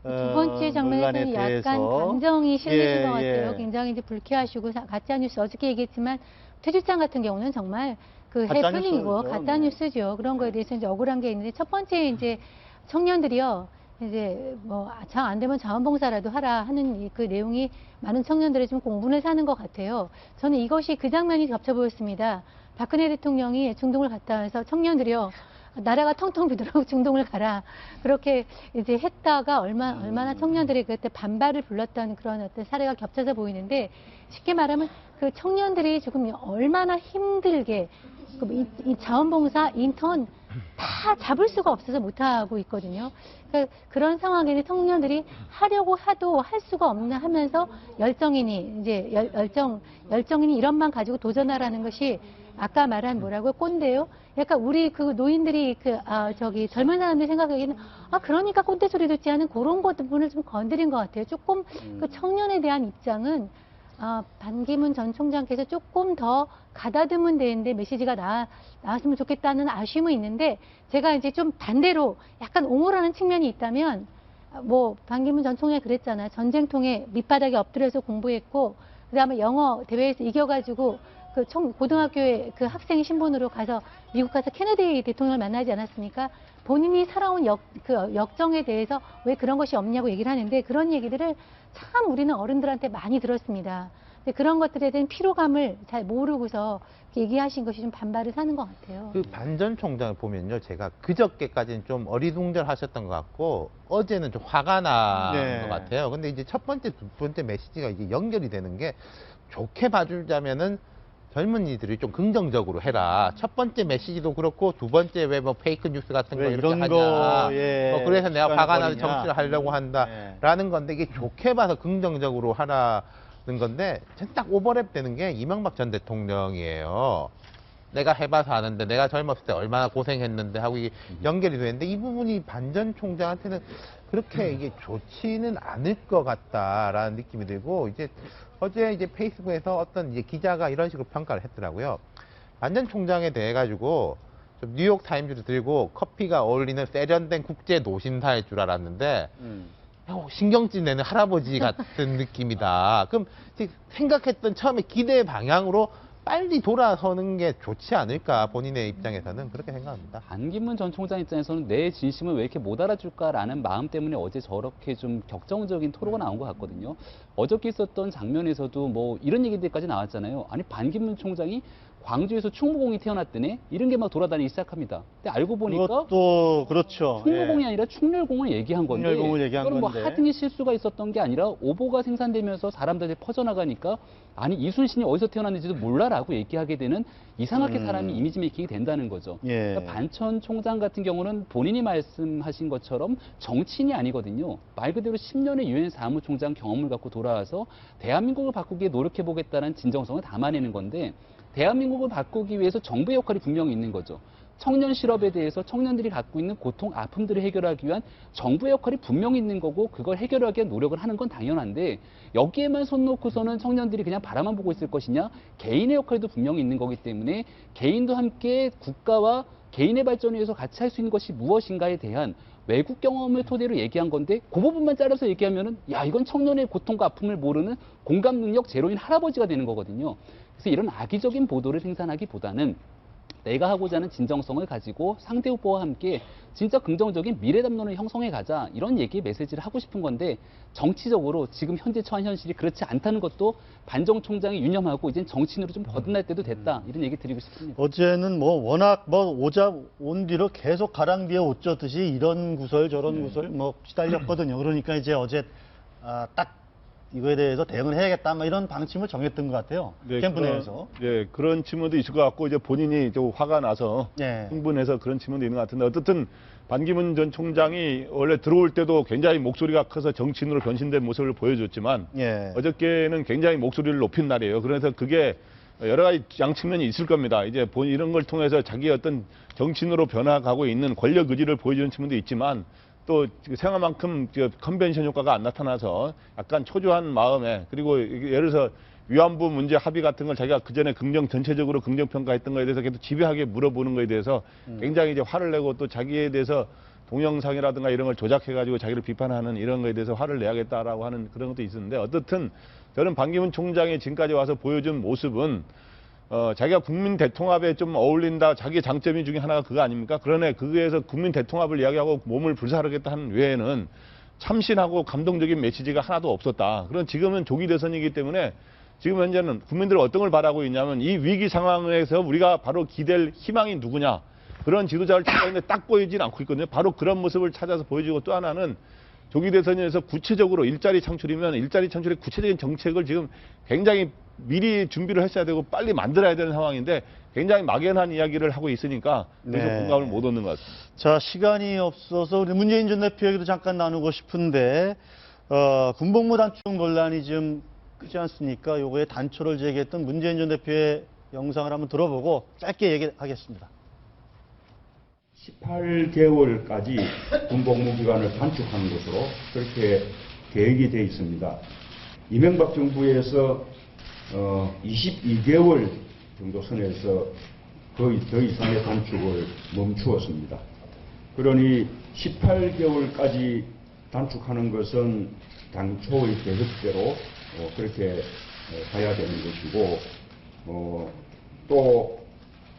두 번째 장면에서는 약간 감정이 실리신 것 같아요. 굉장히 이제 불쾌하시고 가짜뉴스 어저께 얘기했지만 퇴주장 같은 경우는 정말 그 해프닝이고 가짜뉴스죠. 그런 거에 대해서 이제 억울한 게 있는데, 첫 번째 이제 청년들이요, 이제 뭐 장 안 되면 자원봉사라도 하라 하는 그 내용이 많은 청년들이 좀 공분을 사는 것 같아요. 저는 이것이 그 장면이 겹쳐 보였습니다. 박근혜 대통령이 중동을 갔다 와서 청년들이요, 나라가 텅텅 비도록 중동을 가라, 그렇게 이제 했다가 얼마나 청년들이 그때 반발을 불렀던 그런 어떤 사례가 겹쳐서 보이는데, 쉽게 말하면 그 청년들이 지금 얼마나 힘들게 이 자원봉사, 인턴 다 잡을 수가 없어서 못하고 있거든요. 그러니까 그런 상황에는 청년들이 하려고 하도 할 수가 없나 하면서 열정인이 이런만 가지고 도전하라는 것이 아까 말한 뭐라고요? 꼰대요? 약간 우리 그 노인들이 젊은 사람들 생각하기에는 그러니까 꼰대 소리 듣지 않은 그런 것 부분을 좀 건드린 것 같아요. 조금 그 청년에 대한 입장은 반기문 전 총장께서 조금 더 가다듬으면 되는데 메시지가 나왔으면 좋겠다는 아쉬움은 있는데, 제가 이제 좀 반대로 약간 옹호라는 측면이 있다면, 뭐 반기문 전 총장이 그랬잖아요. 전쟁통에 밑바닥에 엎드려서 공부했고, 그다음에 영어 대회에서 이겨가지고 그 고등학교에 그 학생의 신분으로 가서 미국 가서 케네디 대통령을 만나지 않았습니까? 본인이 살아온 역정에 대해서 왜 그런 것이 없냐고 얘기를 하는데, 그런 얘기들을 참 우리는 어른들한테 많이 들었습니다. 근데 그런 것들에 대한 피로감을 잘 모르고서 얘기하신 것이 좀 반발을 사는 것 같아요. 그 반 전 총장을 보면요, 제가 그저께까지는 좀 어리둥절하셨던 것 같고 어제는 좀 화가 난 것 같아요. 근데 이제 첫 번째, 두 번째 메시지가 이게 연결이 되는 게, 좋게 봐주자면은 젊은이들이 좀 긍정적으로 해라. 첫 번째 메시지도 그렇고 두 번째 왜 뭐 페이크 뉴스 같은 거 이렇게 하냐. 그래서 내가 화가 나서 정치를 하려고 한다라는 건데, 이게 좋게 봐서 긍정적으로 하라는 건데, 딱 오버랩 되는 게 이명박 전 대통령이에요. 내가 해봐서 아는데, 내가 젊었을 때 얼마나 고생했는데 하고 이게 연결이 되는데, 이 부분이 반 전 총장한테는 그렇게 이게 좋지는 않을 것 같다라는 느낌이 들고, 어제 페이스북에서 어떤 기자가 이런 식으로 평가를 했더라고요. 반 전 총장에 대해 가지고 좀 뉴욕 타임즈를 들고 커피가 어울리는 세련된 국제 노신사일 줄 알았는데, 신경질 내는 할아버지 같은 느낌이다. 그럼 생각했던 처음에 기대 방향으로 빨리 돌아서는 게 좋지 않을까, 본인의 입장에서는 그렇게 생각합니다. 반기문 전 총장 입장에서는 내 진심을 왜 이렇게 못 알아줄까라는 마음 때문에 어제 저렇게 좀 격정적인 토로가 나온 것 같거든요. 어저께 있었던 장면에서도 뭐 이런 얘기들까지 나왔잖아요. 아니, 반기문 총장이 광주에서 충무공이 태어났더니 이런 게 막 돌아다니기 시작합니다. 근데 알고 보니까 그것도 그렇죠. 충무공이 아니라 충렬공을 얘기한 건데, 충렬공을 얘기한 그럼 뭐 건데. 하등의 실수가 있었던 게 아니라 오보가 생산되면서 사람들이 퍼져나가니까, 아니 이순신이 어디서 태어났는지도 몰라라고 얘기하게 되는 이상하게 사람이 이미지 메이킹이 된다는 거죠. 그러니까 반천 총장 같은 경우는 본인이 말씀하신 것처럼 정치인이 아니거든요. 말 그대로 10년의 유엔 사무총장 경험을 갖고 돌아와서 대한민국을 바꾸기에 노력해보겠다는 진정성을 담아내는 건데, 대한민국을 바꾸기 위해서 정부의 역할이 분명히 있는 거죠. 청년 실업에 대해서 청년들이 갖고 있는 고통, 아픔들을 해결하기 위한 정부의 역할이 분명히 있는 거고 그걸 해결하기 위한 노력을 하는 건 당연한데 여기에만 손 놓고서는 청년들이 그냥 바라만 보고 있을 것이냐? 개인의 역할도 분명히 있는 거기 때문에 개인도 함께 국가와 개인의 발전을 위해서 같이 할 수 있는 것이 무엇인가에 대한 외국 경험을 토대로 얘기한 건데 그 부분만 잘라서 얘기하면은 야 이건 청년의 고통과 아픔을 모르는 공감 능력 제로인 할아버지가 되는 거거든요. 그래서 이런 악의적인 보도를 생산하기보다는 내가 하고자 하는 진정성을 가지고 상대 후보와 함께 진짜 긍정적인 미래 담론을 형성해 가자 이런 얘기의 메시지를 하고 싶은 건데 정치적으로 지금 현재 처한 현실이 그렇지 않다는 것도 반정 총장이 유념하고 이젠 정치인으로 좀 거듭날 때도 됐다 이런 얘기 드리고 싶습니다. 어제는 뭐 워낙 뭐 오자 온 뒤로 계속 가랑비에 옷 젖듯이 이런 구설 저런 구설 뭐 시달렸거든요. 그러니까 이제 어제 딱 이거에 대해서 대응을 해야겠다, 뭐 이런 방침을 정했던 것 같아요. 캠프 내에서. 그런 측면도 있을 것 같고, 이제 본인이 좀 화가 나서 흥분해서 그런 측면도 있는 것 같은데, 어쨌든 반기문 전 총장이 원래 들어올 때도 굉장히 목소리가 커서 정치인으로 변신된 모습을 보여줬지만, 어저께는 굉장히 목소리를 높인 날이에요. 그래서 그게 여러 가지 양측면이 있을 겁니다. 이제 이런 걸 통해서 자기의 어떤 정치인으로 변화가고 있는 권력 의지를 보여주는 측면도 있지만, 또 생각만큼 컨벤션 효과가 안 나타나서 약간 초조한 마음에, 그리고 예를 들어서 위안부 문제 합의 같은 걸 자기가 그전에 전체적으로 긍정평가했던 거에 대해서 계속 집요하게 물어보는 거에 대해서 굉장히 이제 화를 내고, 또 자기에 대해서 동영상이라든가 이런 걸 조작해가지고 자기를 비판하는 이런 거에 대해서 화를 내야겠다라고 하는 그런 것도 있었는데, 어떻든 저는 반기문 총장이 지금까지 와서 보여준 모습은 자기가 국민 대통합에 좀 어울린다, 자기의 장점이 중에 하나가 그거 아닙니까? 그러네, 그거에서 국민 대통합을 이야기하고 몸을 불사르겠다 하는 외에는 참신하고 감동적인 메시지가 하나도 없었다. 그런 지금은 조기 대선이기 때문에 지금 현재는 국민들은 어떤 걸 바라고 있냐면, 이 위기 상황에서 우리가 바로 기댈 희망이 누구냐, 그런 지도자를 찾아있는데 딱 보이진 않고 있거든요. 바로 그런 모습을 찾아서 보여주고, 또 하나는 조기 대선에서 구체적으로 일자리 창출이면 일자리 창출의 구체적인 정책을 지금 굉장히 미리 준비를 했어야 되고 빨리 만들어야 되는 상황인데 굉장히 막연한 이야기를 하고 있으니까 그래서 공감을 못 얻는 것 같습니다. 자, 시간이 없어서 우리 문재인 전 대표 얘기도 잠깐 나누고 싶은데, 군복무 단축 논란이 좀 크지 않습니까? 요거에 단초를 제기했던 문재인 전 대표의 영상을 한번 들어보고 짧게 얘기하겠습니다. 18개월까지 군복무 기간을 단축하는 것으로 그렇게 계획이 되어 있습니다. 이명박 정부에서 22개월 정도 선에서 거의 더 이상의 단축을 멈추었습니다. 그러니 18개월까지 단축하는 것은 당초의 계획대로 그렇게 가야 되는 것이고, 또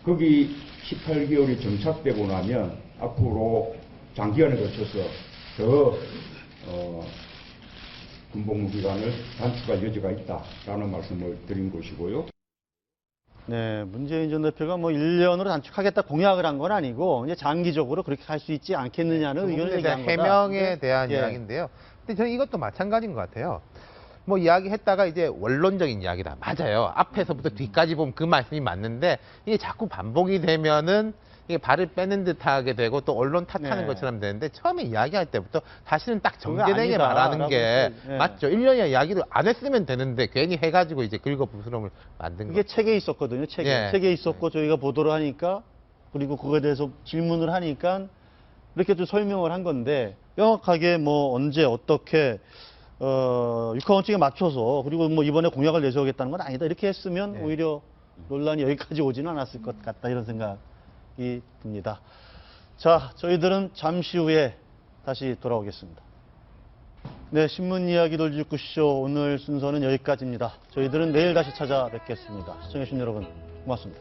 거기 18개월이 정착되고 나면 앞으로 장기간에 걸쳐서 더 군복무 기간을 단축할 여지가 있다라는 말씀을 드린 것이고요. 네, 문재인 전 대표가 뭐 1년으로 단축하겠다 공약을 한 건 아니고 이제 장기적으로 그렇게 할 수 있지 않겠느냐는 의견을 얘기한 거다. 해명에 대한 이야기인데요. 근데 저는 이것도 마찬가지인 것 같아요. 뭐 이야기했다가 이제 원론적인 이야기다. 맞아요. 앞에서부터 뒤까지 보면 그 말씀이 맞는데 이게 자꾸 반복이 되면은 이게 발을 빼는 듯하게 되고 또 언론 탓하는 것처럼 되는데, 처음에 이야기할 때부터 사실은 딱 정제되게 말하는 게 맞죠. 1년이나 이야기를 안 했으면 되는데 괜히 해가지고 이제 긁어부스럼을 만든 거. 그게 책에 있었거든요. 책에 있었고 저희가 보도를 하니까, 그리고 그거에 대해서 질문을 하니까 이렇게 좀 설명을 한 건데, 명확하게 뭐 언제 어떻게 육하원칙에 맞춰서, 그리고 뭐 이번에 공약을 내세우겠다는 건 아니다, 이렇게 했으면 오히려 논란이 여기까지 오지는 않았을 것 같다, 이런 생각이 듭니다. 자, 저희들은 잠시 후에 다시 돌아오겠습니다. 네, 신문 이야기 돌직구쇼 오늘 순서는 여기까지입니다. 저희들은 내일 다시 찾아뵙겠습니다. 시청해주신 여러분 고맙습니다.